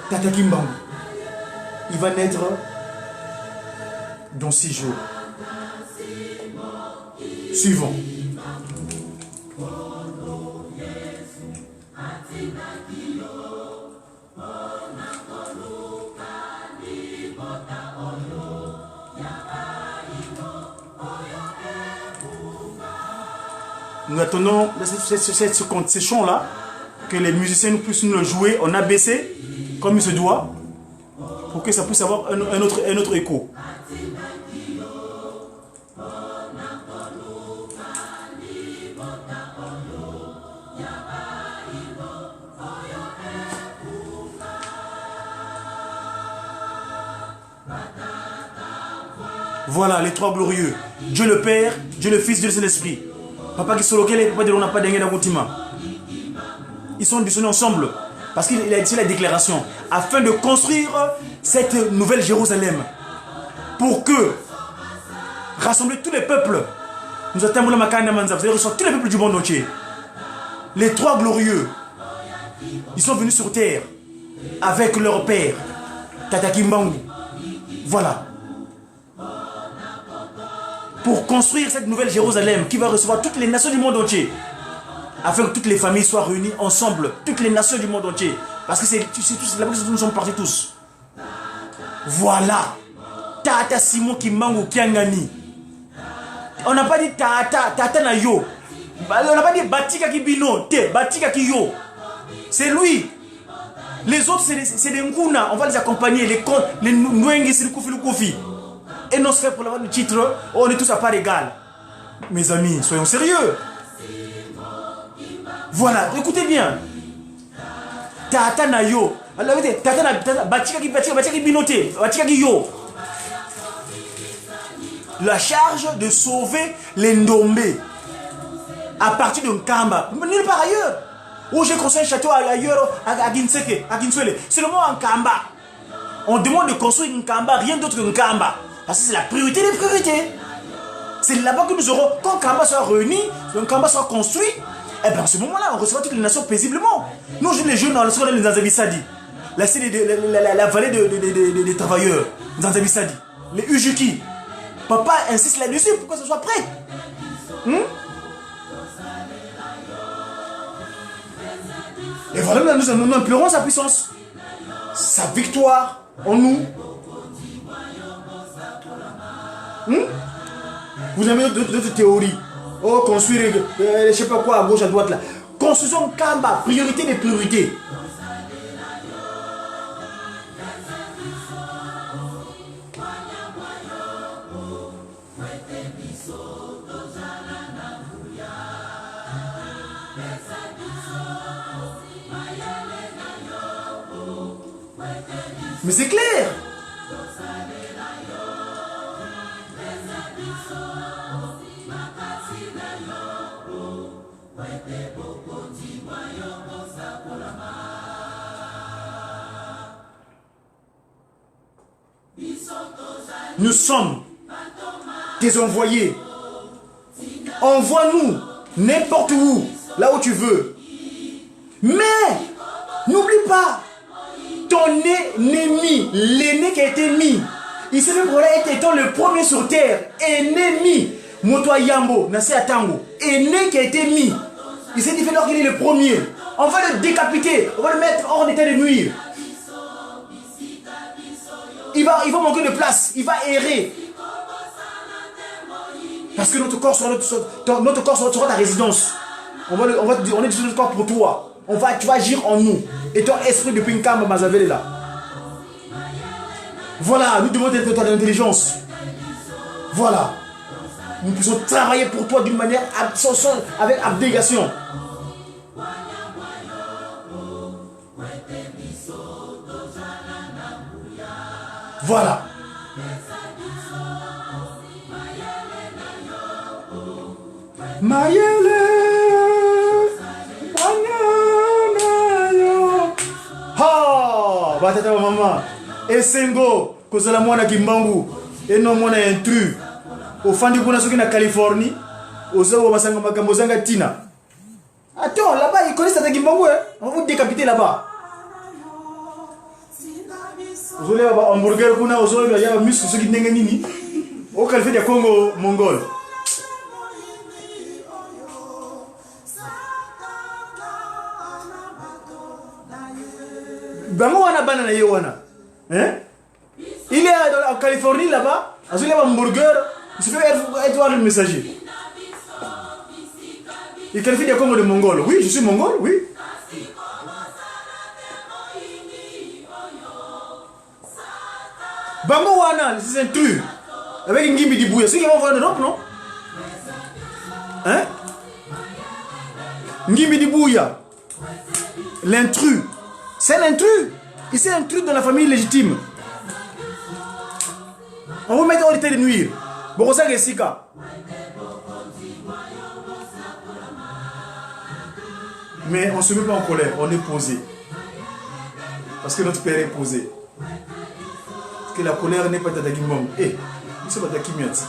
Tata Kimbango. Il va naître dans 6 jours. Suivant. Nous attendons ces chants-là, que les musiciens puissent nous le jouer en ABC, comme il se doit, pour que ça puisse avoir un autre écho. Voilà les 3 glorieux. Dieu le Père, Dieu le Fils, Dieu le Saint-Esprit. Papa qui sont lequel papa de l'on n'a pas d'engagé dans le. Ils sont dissonés ensemble. Parce qu'il a dit la déclaration. Afin de construire cette nouvelle Jérusalem. Pour que rassembler tous les peuples. Nous attendons la Makana Manza. Vous allez recevoir tous les peuples du monde entier. Les 3 glorieux. Ils sont venus sur terre. Avec leur père. Tata Kimbangu. Voilà. Pour construire cette nouvelle Jérusalem qui va recevoir toutes les nations du monde entier. Afin que toutes les familles soient réunies ensemble. Toutes les nations du monde entier. Parce que c'est là-bas que nous sommes partis tous. Voilà. Tata Simon Kimbangu Kiangani. On n'a pas dit Tata na yo. On n'a pas dit Batika Kibino. Batika Kiyo. C'est lui. Les autres, c'est des Nkuna. On va les accompagner. Les Nwenge, c'est le Kofi. Et non se fait pour avoir le titre, on est tous à part égale. Mes amis, soyons sérieux. Voilà, écoutez bien. Tata na yo. Tata na batika ki binote. Batika ki yo. La charge de sauver les Ndombé à partir de Nkamba. Nulle part ailleurs. Où j'ai construit un château ailleurs, à Ginseke, à Ginswele. C'est le mot Nkamba. On demande de construire Nkamba, rien d'autre que Nkamba. Parce que c'est la priorité des priorités. C'est là-bas que nous aurons, quand Kamba sera réuni, quand Kamba sera construit, et bien à ce moment-là, on recevra toutes les nations paisiblement. Nous, les jeunes, on recevra les Zanzabisadi, la vallée des travailleurs, les Zanzabisadi, les Ujuki. Papa insiste là-dessus pour que ça soit prêt. Et voilà, nous implorons sa puissance, sa victoire en nous. Vous avez d'autres théories. Oh, construire, je ne sais pas quoi, à gauche, à droite là. Construisons Kamba, priorité des priorités. Mais c'est clair. Nous sommes tes envoyés. Envoie-nous n'importe où, là où tu veux. Mais n'oublie pas ton ennemi, l'aîné qui a été mis. Il s'est même étant le premier sur terre. Ennemi. Moto Yambo, Nassé Atango. Aîné qui a été mis. Il s'est dit fait alors qu'il est le premier. On va le décapiter. On va le mettre hors d'état de nuire. Il va manquer de place. Il va errer. Parce que notre corps sera ta résidence. On est sur notre corps pour toi. Tu vas agir en nous. Et ton esprit de Pinkam Mazavele là. Voilà, nous demandons de ton intelligence. Voilà. Nous puissions travailler pour toi d'une manière avec abnégation. Voilà. Mayele. Ha! Batata maman. Esengo. Kozala mwana kimbangu. Eno mwana intrus. Ofandi kuna soki na Californie. Ozo basanga makambo zanga tina. Attends, là-bas, ils connaissent Tata Kimbangu, hein? On va vous décapiter là-bas. Vous allez avoir un hamburger, vous allez avoir un muscle, ceux qui n'ont nini. Au Califé de Congo, Mongol. Bango wana banana yewana. Hein? Il est en Californie là-bas. Vous allez avoir un hamburger. Il se fait être le messager. Il qualifie des Congo de Mongol. Oui, je suis Mongol, oui. Bango Wana, c'est un truc. Avec une gimbi d'Ibouya. C'est qui va voir en Europe, non? Hein? Ngimbi d'Ibouya. L'intrus. C'est l'intrus. Et c'est un truc dans la famille légitime. On va mettre hors d'état de nuire. Bon, ça, c'est Sika. Mais on ne se met pas en colère, on est posé. Parce que notre père est posé. Parce que la colère n'est pas Tata Kimbangu. Eh, c'est pas Tata Kimiat.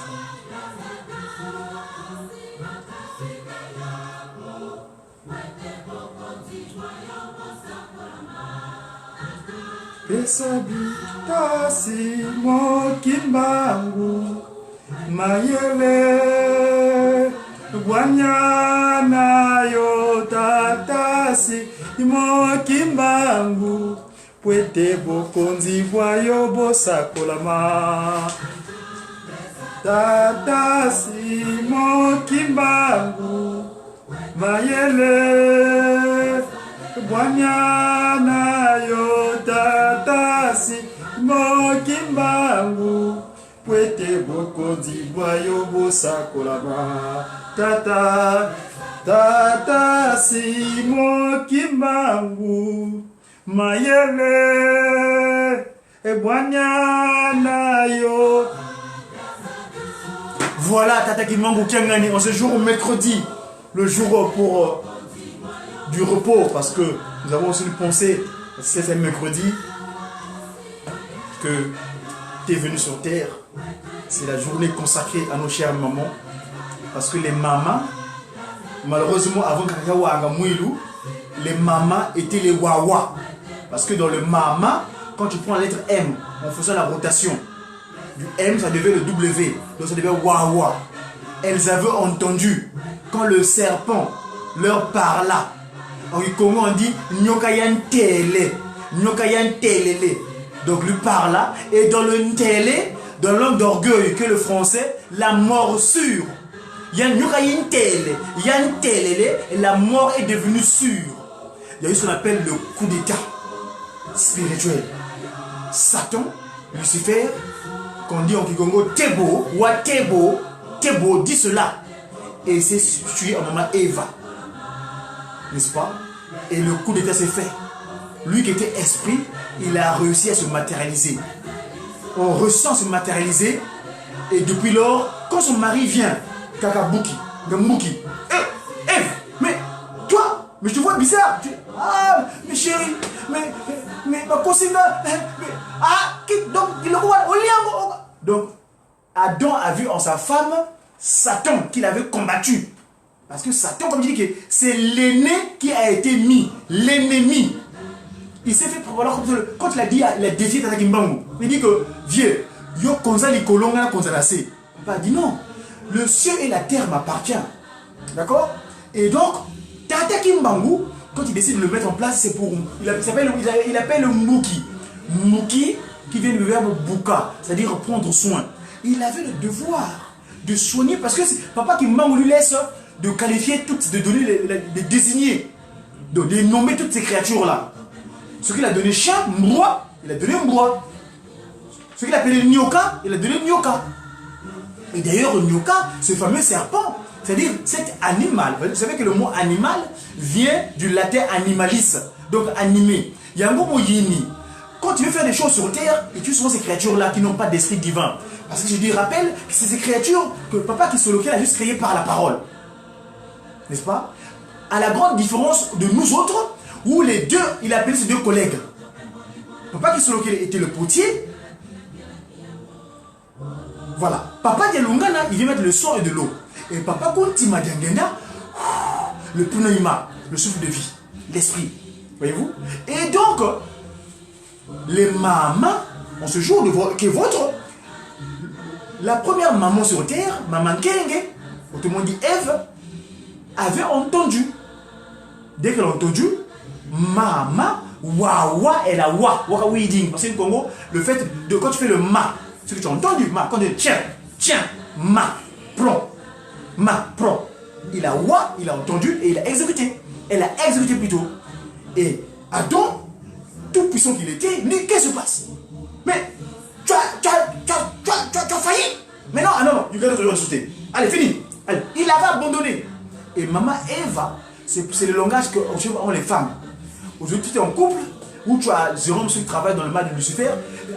Pesabitasi mo Kimbangu Mayele Wanyana yo tatasi imo Kimbangu Pwete bokonzi bwayo bosakolama tatasi mo Kimbangu Mayele Wanyana yo tatasi imo Kimbangu Pwete bokonzi bwayo bosakolama Tata, tata Simo Kimbangu Mayele Ebwanyana yo. Voilà Tata Kimbangu Kiangani en ce jour mercredi, le jour pour du repos, parce que nous avons aussi une pensée, c'est un mercredi que tu es venu sur terre. C'est la journée consacrée à nos chères mamans. Parce que les mamans, malheureusement, avant Kakawa Agamouilou, les mamans étaient les wawa. Parce que dans le mama, quand tu prends la lettre M, en faisant la rotation, du M, ça devait le W, donc ça devait wawa. Elles avaient entendu, quand le serpent leur parla, en Congo on dit Nyokayan Tele, Nyokayan Telele. Donc lui parla, et dans le Tele, dans la langue d'orgueil que le français, la morsure. Yann Tele, et la mort est devenue sûre. Il y a eu ce qu'on appelle le coup d'état spirituel. Satan, Lucifer, qu'on dit en Kikongo, Tebo, ou Tebo, Tebo dit cela. Et c'est tué en maman Eva. N'est-ce pas? Et le coup d'état s'est fait. Lui qui était esprit, il a réussi à se matérialiser. On ressent se matérialiser. Et depuis lors, quand son mari vient, Kakabuki, Gambuki. Mais toi, mais je te vois bizarre. Ah, mais chérie, mais ma cousine, donc, Adam a vu en sa femme Satan qu'il avait combattu. Parce que Satan, comme je dis, c'est l'aîné qui a été mis, l'ennemi. Il s'est fait prévaloir comme ça. Quand il a dit, il a défié Tata Kimbangu. Il dit que, vieux, yo konza li kolonga konza la se. Papa dit non. Le ciel et la terre m'appartiennent. D'accord? Et donc, Tata Kimbangu, quand il décide de le mettre en place, c'est pour... Il appelle le Mbuki. Mbuki, qui vient du verbe Buka, c'est-à-dire prendre soin. Il avait le devoir de soigner, parce que Papa Kimbangu lui laisse de qualifier toutes, de donner, de désigner, de nommer toutes ces créatures-là. Ce qu'il a donné chien, Mbwa, il a donné Mbwa. Ce qu'il appelait Nyoka, il a donné Nyoka. Et d'ailleurs, Nyoka, ce fameux serpent, c'est-à-dire cet animal. Vous savez que le mot animal vient du latin animalis, donc animé. Yango Yini. Quand tu veux faire des choses sur terre, et tu souvent ces créatures-là qui n'ont pas d'esprit divin. Parce que je dis, rappelle que c'est ces créatures que Papa Kisoloke a juste créées par la parole. n'est-ce pas? À la grande différence de nous autres, où les deux, il a appelé ses deux collègues. Papa Kisoloke était le potier. Voilà. Papa Dialungana, il vient mettre le sang et de l'eau. Et papa Kontima Diangenda, le pneuma, le souffle de vie, l'esprit. Voyez-vous? Et donc, les mamans, en ce jour qui est votre, la première maman sur terre, maman Kenge, autrement dit Ève, avait entendu. Dès qu'elle a entendu, maman, wawa, elle a waka weeding. Parce que au Congo, le fait de quand tu fais le ma, ce que tu as entendu, ma, quand tu dis tiens, ma, prends. Il a entendu et il a exécuté. Elle a exécuté plutôt. Et Adam, tout puissant qu'il était, dit qu'est-ce qui se passe? Mais tu as failli. Mais non, non, tu gardes toujours sauter. Allez, fini. Allez, il avait abandonné. Et maman Eva, c'est le langage qu'ont les femmes. Aujourd'hui, tu es en couple, où tu as Jérôme qui travaille dans le mal de Lucifer.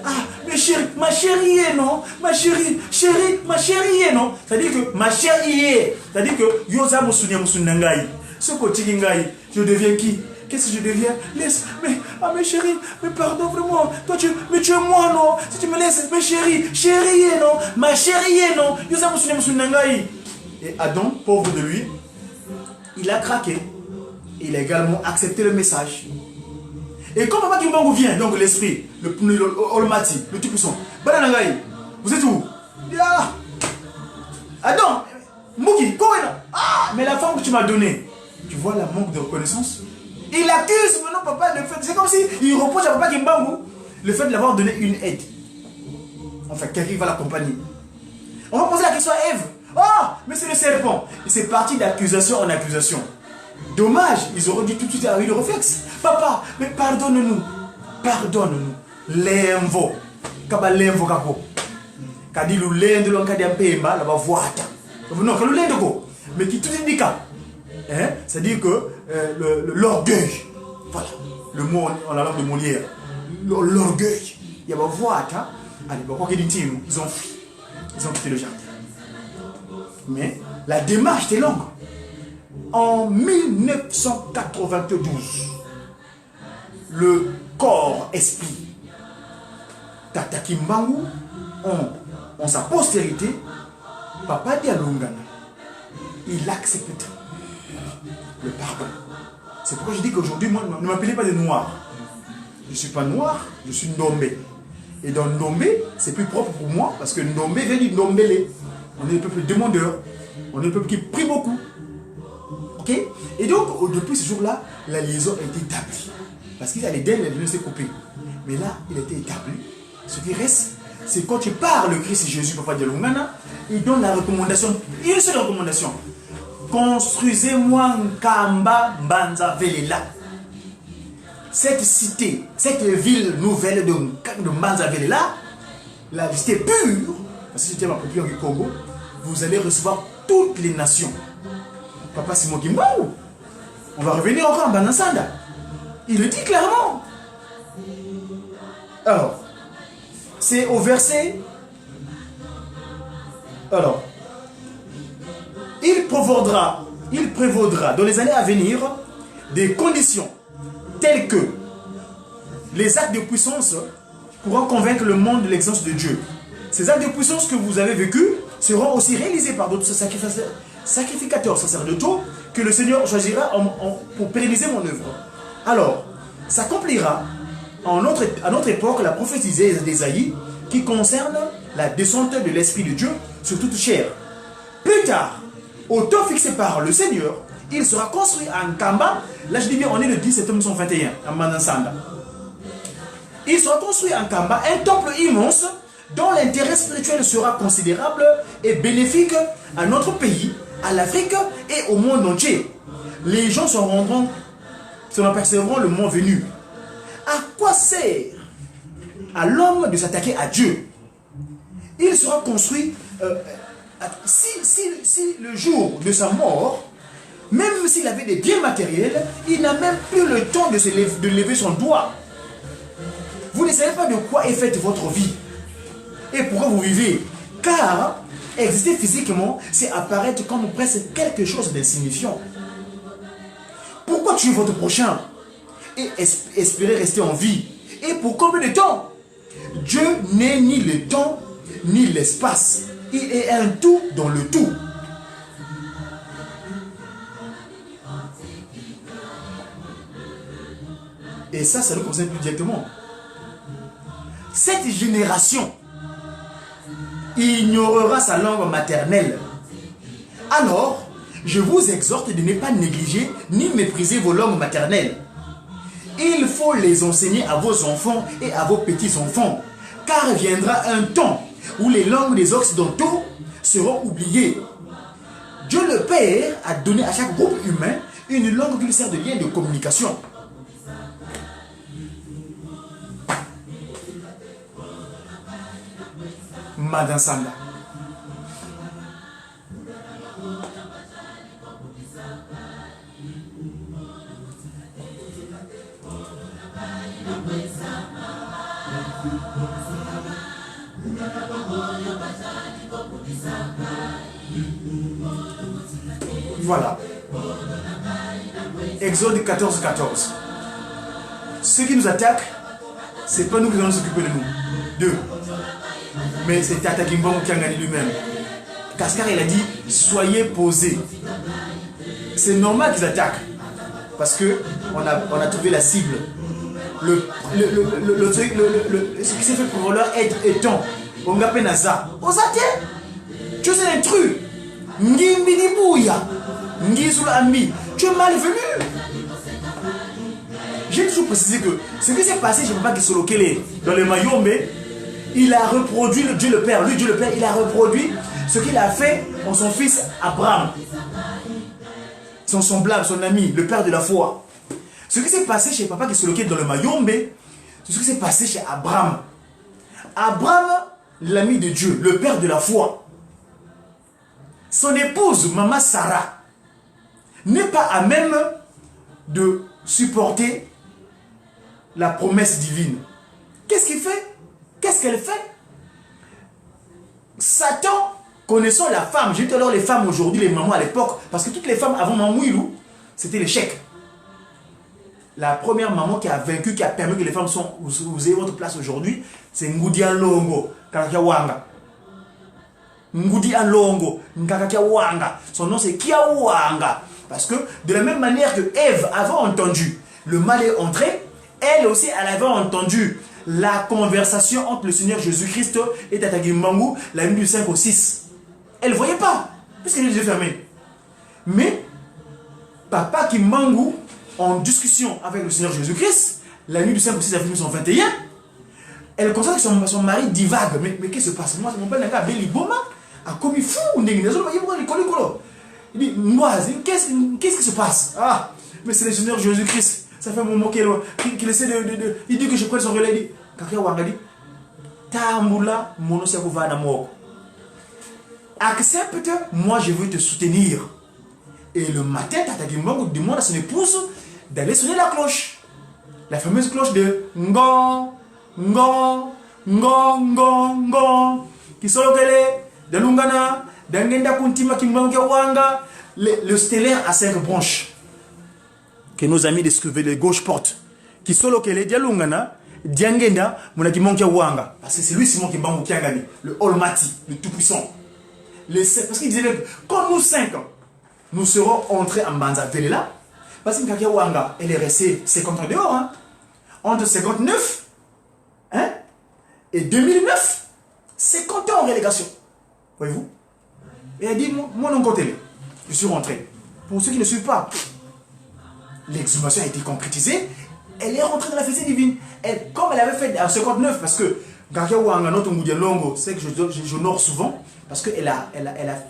Ah, mais chérie, ma chérie, non? Ma chérie, non? C'est-à-dire que ma chérie, c'est-à-dire que Yosa Moussounangaï, ce côté Ngai, je deviens qui? Qu'est-ce que je deviens? Laisse, mais chérie, mais pardon vraiment, toi mais tu es moi, non? Si tu me laisses, mais chérie, non? Ma chérie, non? Yosa Moussounangaï. Et Adam, pauvre de lui, il a craqué. Il a également accepté le message. Et quand Papa Kimbangu vient, donc l'esprit, le Almighty, le Tout-Puissant, Bananangaï, vous êtes où? Ah, Adam, Mouki, quoi? Ah, mais la femme que tu m'as donnée, tu vois la manque de reconnaissance? Il accuse maintenant papa le fait. C'est comme s'il reproche à Papa Kimbangu le fait de l'avoir donné une aide. Enfin, quelqu'un qui va l'accompagner. On va poser la question à Ève. Oh, mais c'est le serpent. Et c'est parti d'accusation en accusation. Dommage, ils auraient dit tout de suite avec le réflexe. Papa, mais pardonne-nous. L'envo. Kaba l'envo kako. Kadi lu lendo lo kadi ampemba la bavoata. Non, que le lendo ko. Mais qui tout indica. Hein? C'est-à-dire que l'orgueil. Voilà. Le mot en la langue de Molière. L'orgueil. Il y a bavoata. Allez, pourquoi qu'ils disent ils ont fui. Ils ont quitté le jardin. Mais la démarche était longue. En 1992, le corps-esprit Tata Kimbangu, en sa postérité, Papa Dialungana, il accepte le pardon. C'est pourquoi je dis qu'aujourd'hui, moi, ne m'appelez pas de noir. Je ne suis pas noir, je suis Ndombe. Et dans Ndombe, c'est plus propre pour moi, parce que Ndombe vient du Ndombele. On est le peuple demandeur, on est le peuple qui prie beaucoup. Ok? Et donc, depuis ce jour-là, la liaison a été établie. Parce qu'il y a les dents, les s'est coupé. Mais là, il a été établi. Ce qui reste, c'est quand tu parles le Christ Jésus, Papa Dialungana, il donne la recommandation, une seule recommandation. Construisez-moi Nkamba Mbanza Velela. Cette cité, cette ville nouvelle de Mbanza Velela, la cité pure, parce que c'était ma population du Congo, vous allez recevoir toutes les nations. Papa Simon Kimbangu, on va revenir encore en Banansanda. Il le dit clairement. Alors, c'est au verset. Alors, il prévaudra dans les années à venir des conditions telles que les actes de puissance pourront convaincre le monde de l'existence de Dieu. Ces actes de puissance que vous avez vécus seront aussi réalisés par d'autres sacrificateurs sacerdotaux que le Seigneur choisira pour pérenniser mon œuvre. Alors, s'accomplira à notre époque la prophétie d'Ésaïe qui concerne la descente de l'Esprit de Dieu sur toute chair. Plus tard, au temps fixé par le Seigneur, il sera construit à Nkamba. Là, je dis bien, on est le 10 septembre 1921, à Manansanda. Il sera construit à Nkamba, un temple immense dont l'intérêt spirituel sera considérable et bénéfique à notre pays, à l'Afrique et au monde entier. Les gens s'en apercevront le moment venu. À quoi sert à l'homme de s'attaquer à Dieu? Il sera construit si le jour de sa mort, même s'il avait des biens matériels, il n'a même plus le temps de lever son doigt. Vous ne savez pas de quoi est faite votre vie et pourquoi vous vivez. Car exister physiquement, c'est apparaître comme presque quelque chose d'insignifiant. Comment tuer votre prochain et espérer rester en vie? Et pour combien de temps? Dieu n'est ni le temps, ni l'espace. Il est un tout dans le tout. Et ça nous concerne plus directement. Cette génération ignorera sa langue maternelle. Alors, je vous exhorte de ne pas négliger ni mépriser vos langues maternelles. Il faut les enseigner à vos enfants et à vos petits-enfants, car viendra un temps où les langues des Occidentaux seront oubliées. Dieu le Père a donné à chaque groupe humain une langue qui lui sert de lien de communication. Madame Sanda. Voilà. Exode 14, 14. Ceux qui nous attaquent, c'est pas nous qui allons s'occuper de nous. D'eux. Mais c'est Tata Kimbongo qui a gagné lui-même. Kaskar, il a dit, soyez posés. C'est normal qu'ils attaquent. Parce que on a trouvé la cible. Ce qui s'est fait pour leur aide étant, on a peine à ça. Osate, tu es un intrus. Ngimbi bouya. Ami, tu es malvenu. J'ai toujours précisé que ce qui s'est passé chez Papa Kisolokele dans le Mayombe, il a reproduit Dieu le Père. Lui, Dieu le Père, il a reproduit ce qu'il a fait en son fils Abraham. Son semblable, son ami, le père de la foi. Ce qui s'est passé chez Papa Kisolokele dans le Mayombe, c'est ce qui s'est passé chez Abraham. Abraham, l'ami de Dieu, le père de la foi. Son épouse, Maman Sarah, n'est pas à même de supporter la promesse divine. Qu'est-ce qu'il fait? Qu'est-ce qu'elle fait? Satan, connaissant la femme, j'ai dit alors les femmes aujourd'hui, les mamans à l'époque, parce que toutes les femmes avant Mamouilou, c'était l'échec. La première maman qui a vaincu, qui a permis que les femmes vous ayez votre place aujourd'hui, c'est Ngudi Alongo, Kakakiawanga. Ngudi Alongo, Kakakiawanga. Son nom c'est Kiawanga. Parce que de la même manière que Ève avait entendu le mal est entré, elle aussi elle avait entendu la conversation entre le Seigneur Jésus-Christ et Tata Kimbangu, la nuit du 5 au 6. Elle ne voyait pas, puisqu'elle a les yeux fermés. Mais Papa Kimbangu, en discussion avec le Seigneur Jésus-Christ, la nuit du 5 au 6 avril 1921, elle constate que son mari divague. Mais qu'est-ce qui se passe? Moi, mon père n'a qu'à Béli Boma, a commis fou, il dit, moi, qu'est-ce qui se passe? Ah, mais c'est le Seigneur Jésus-Christ. Ça fait un moment qu'il essaie de... Il dit que je prenne son relais. Il dit, Kakia Wanga dit, Tamboula, monosako va na mort. Accepte, moi je veux te soutenir. Et le matin, Tata Kimbangu demande à son épouse d'aller sonner la cloche. La fameuse cloche de Ngon, Ngon, Ngon, Ngon, Ngon. Qui sont de Lungana, d'Angenda Kuntima Kimbangu Wanga. Le stellaire à 5 branches. Que nos amis de gauche portent. Qui sont localisés de Lungana, Diangenda, Monakimonkia Wanga. Parce que c'est lui Simon Kimbangu qui a gagné. Le Almighty, le Tout-Puissant. Parce qu'il disait que quand nous 5 ans, nous serons entrés en Banza Velela, parce que Kakia Wanga, elle est restée 50 ans dehors. Hein? Entre 59 hein, et 2009, 50 ans en relégation. Voyez-vous? Et elle dit, moi non côté, je suis rentré. Pour ceux qui ne suivent pas, l'exhumation a été concrétisée. Elle est rentrée dans la fête divine. Elle, comme elle avait fait en 59, parce que Kakia Wanga, notre Longo, c'est que j'honore souvent, parce qu'elle a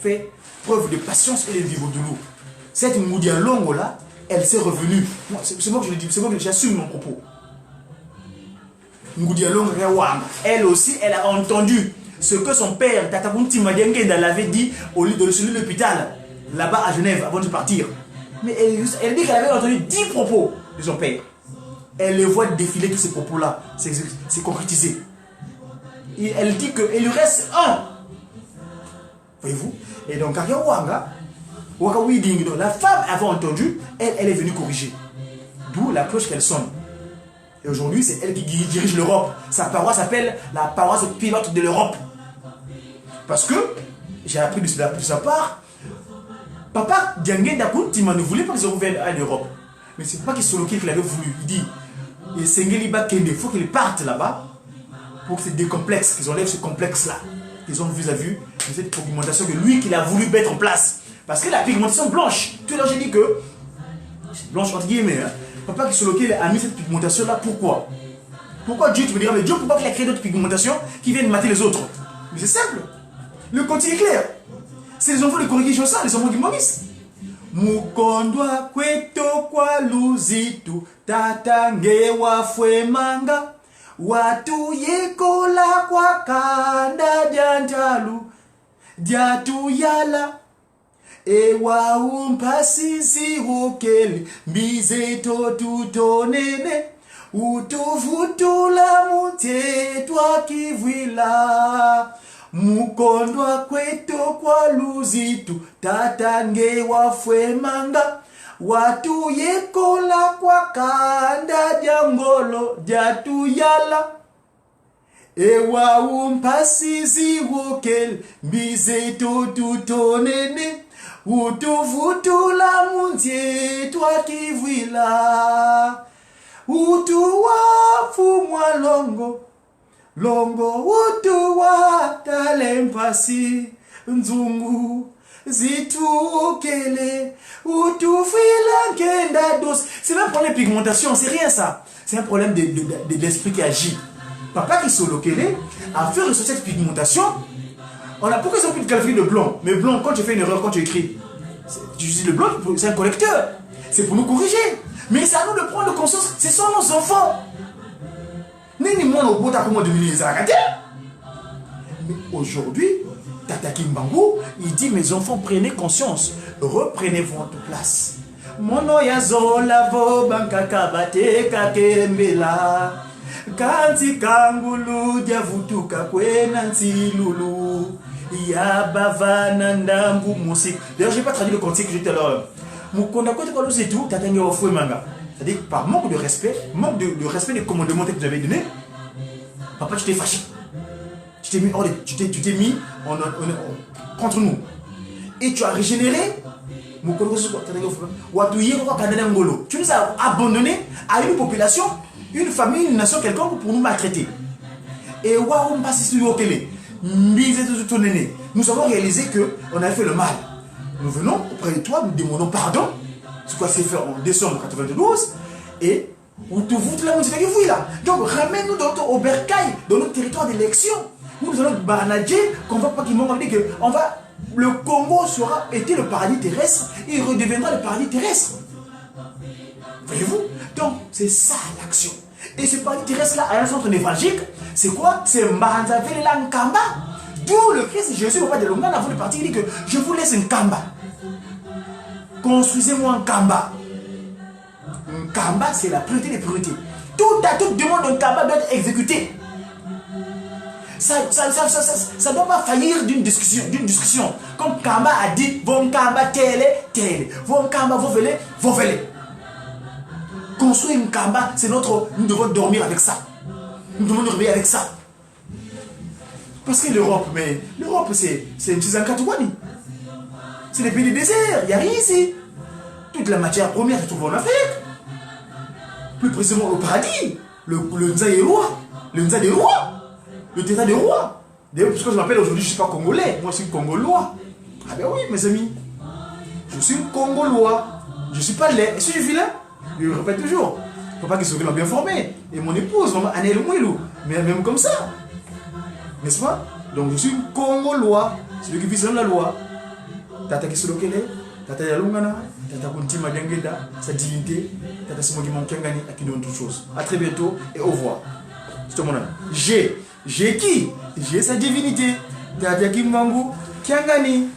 fait preuve de patience et de vivre de l'eau. Cette Moudia Longo là, elle s'est revenue. C'est moi que je le dis, c'est moi que j'assume mon propos. Moudia Longo, elle aussi, elle a entendu ce que son père, Tata Kunti Madiangenda, l'avait dit au lit de l'hôpital, là-bas à Genève, avant de partir. Mais elle dit qu'elle avait entendu 10 propos de son père. Elle les voit défiler tous ces propos-là. C'est concrétisé. Et elle dit qu'il lui reste un. Voyez-vous? Et donc, la femme avait entendu, elle est venue corriger. D'où la cloche qu'elle sonne. Et aujourd'hui, c'est elle qui dirige l'Europe. Sa paroisse s'appelle la paroisse pilote de l'Europe. Parce que, j'ai appris de sa part, Papa Diangue Dakuntima ne voulait pas qu'ils reviennent à l'Europe. Mais c'est pas qu'il Soloké qui l'avait voulu. Il dit, et Sengeliba Kende, il faut qu'ils partent là-bas pour que c'est des complexes, qu'ils enlèvent ce complexe-là. Qu'ils ont vu à vue de cette pigmentation que lui, qu'il a voulu mettre en place. Parce que la pigmentation blanche, tout à l'heure j'ai dit que, blanche entre guillemets, hein, Papa Soloké a mis cette pigmentation-là, pourquoi? Pourquoi Dieu, tu me diras, mais Dieu, pourquoi il a créé d'autres pigmentations qui viennent mater les autres? Mais c'est simple. Le côté est clair. C'est les enfants de corrigation ça, les enfants du Maurice. Mukondwa kweto kwa luzitu tatange wafwe manga watu yekola kwa kanda jantalu diatu yala ewa umpasisi wokeli mbizeto tutonene utuvutula mutetwa kivwila mukondwa kweto kwa luzitu tatange wafwe manga watu yekola kwa kanda jangolo jatu yala ewa umpasizi wokel mbizeto tutonene utuvutula munzie twakivwila utuwafumwa longo utuwa talempasi nzungu zitukele utufila kenda dos. C'est pas un problème de pigmentation, c'est rien ça. C'est un problème d'esprit qui agit. Papa qui Solokele a fait ressortir cette pigmentation. Pourquoi ils ont pu te qualifier de blanc? Mais blanc, quand tu fais une erreur, quand tu écris, tu dis le blanc, c'est un correcteur. C'est pour nous corriger. Mais c'est à nous de prendre conscience, ce sont nos enfants. Mais aujourd'hui, Tata Kimbangu, il dit, mes enfants, prenez conscience, reprenez votre place. Mono yazola vo bankaka bate kakembela kanti kangulu diavutuka kwena ntilulu ya bavana ndambu musique. D'ailleurs, j'ai pas traduit le cantique que j'étais là. Mukonda kote kwa c'est tout, tatange ofwe manga. C'est-à-dire par manque de respect des commandements que vous avez donnés, papa, tu t'es fâché. Tu t'es mis contre nous. Et tu as régénéré. Tu nous as abandonnés à une population, une famille, une nation quelconque pour nous maltraiter. Et nous avons réalisé qu'on avait fait le mal. Nous venons auprès de toi, nous demandons pardon. C'est quoi, c'est fait en décembre 92. Et on te vote là, on dit que là. Donc ramène-nous dans notre Obercaille, dans notre territoire d'élection. Nous allons barnager, qu'on va pas qu'ils m'ont dit que on va. Le Congo sera été le paradis terrestre, il redeviendra le paradis terrestre. Voyez-vous? Donc, c'est ça l'action. Et ce paradis terrestre-là, à un centre névralgique, c'est quoi? C'est Mbanzavele Nkamba. D'où le Christ Jésus, le papa de Longan, avant de partir, il dit que je vous laisse Nkamba. Construisez-moi Nkamba. Nkamba, c'est la priorité des priorités. Toute demande de Nkamba doit être exécutée. Ça ne doit pas faillir d'une discussion. Comme Kamba a dit, von Kamba télé. Von Kamba vovele. Construire une Kamba, c'est notre. Nous devons dormir avec ça. Nous devons nous réveiller avec ça. Parce que l'Europe, c'est une petite Katouani. C'est les pays du désert, il n'y a rien ici. Toute la matière première se trouve en Afrique. Plus précisément au paradis. Le Nza est roi. Le Nza des rois. Le terrain des rois. D'ailleurs, parce que je m'appelle aujourd'hui, je ne suis pas congolais. Moi, je suis congolois. Ah ben oui, mes amis. Je suis congolois. Je ne suis pas laid. Est-ce que je suis là? Je le répète toujours. Il ne faut pas qu'il soit bien formé. Et mon épouse, maman Anel Mouilou. Mais même comme ça. N'est-ce pas? Donc, je suis congolois. Celui qui vit selon la loi. Tata Kisolokele, Tata Yalungana, Tata Kuntima Dengeda, sa dignité, Tata Simogi Mankengani, à qui donne toutes choses. A très bientôt et au revoir. C'est mon nom. J'ai qui? J'ai sa divinité. Tata Kimbangu, Kiangani.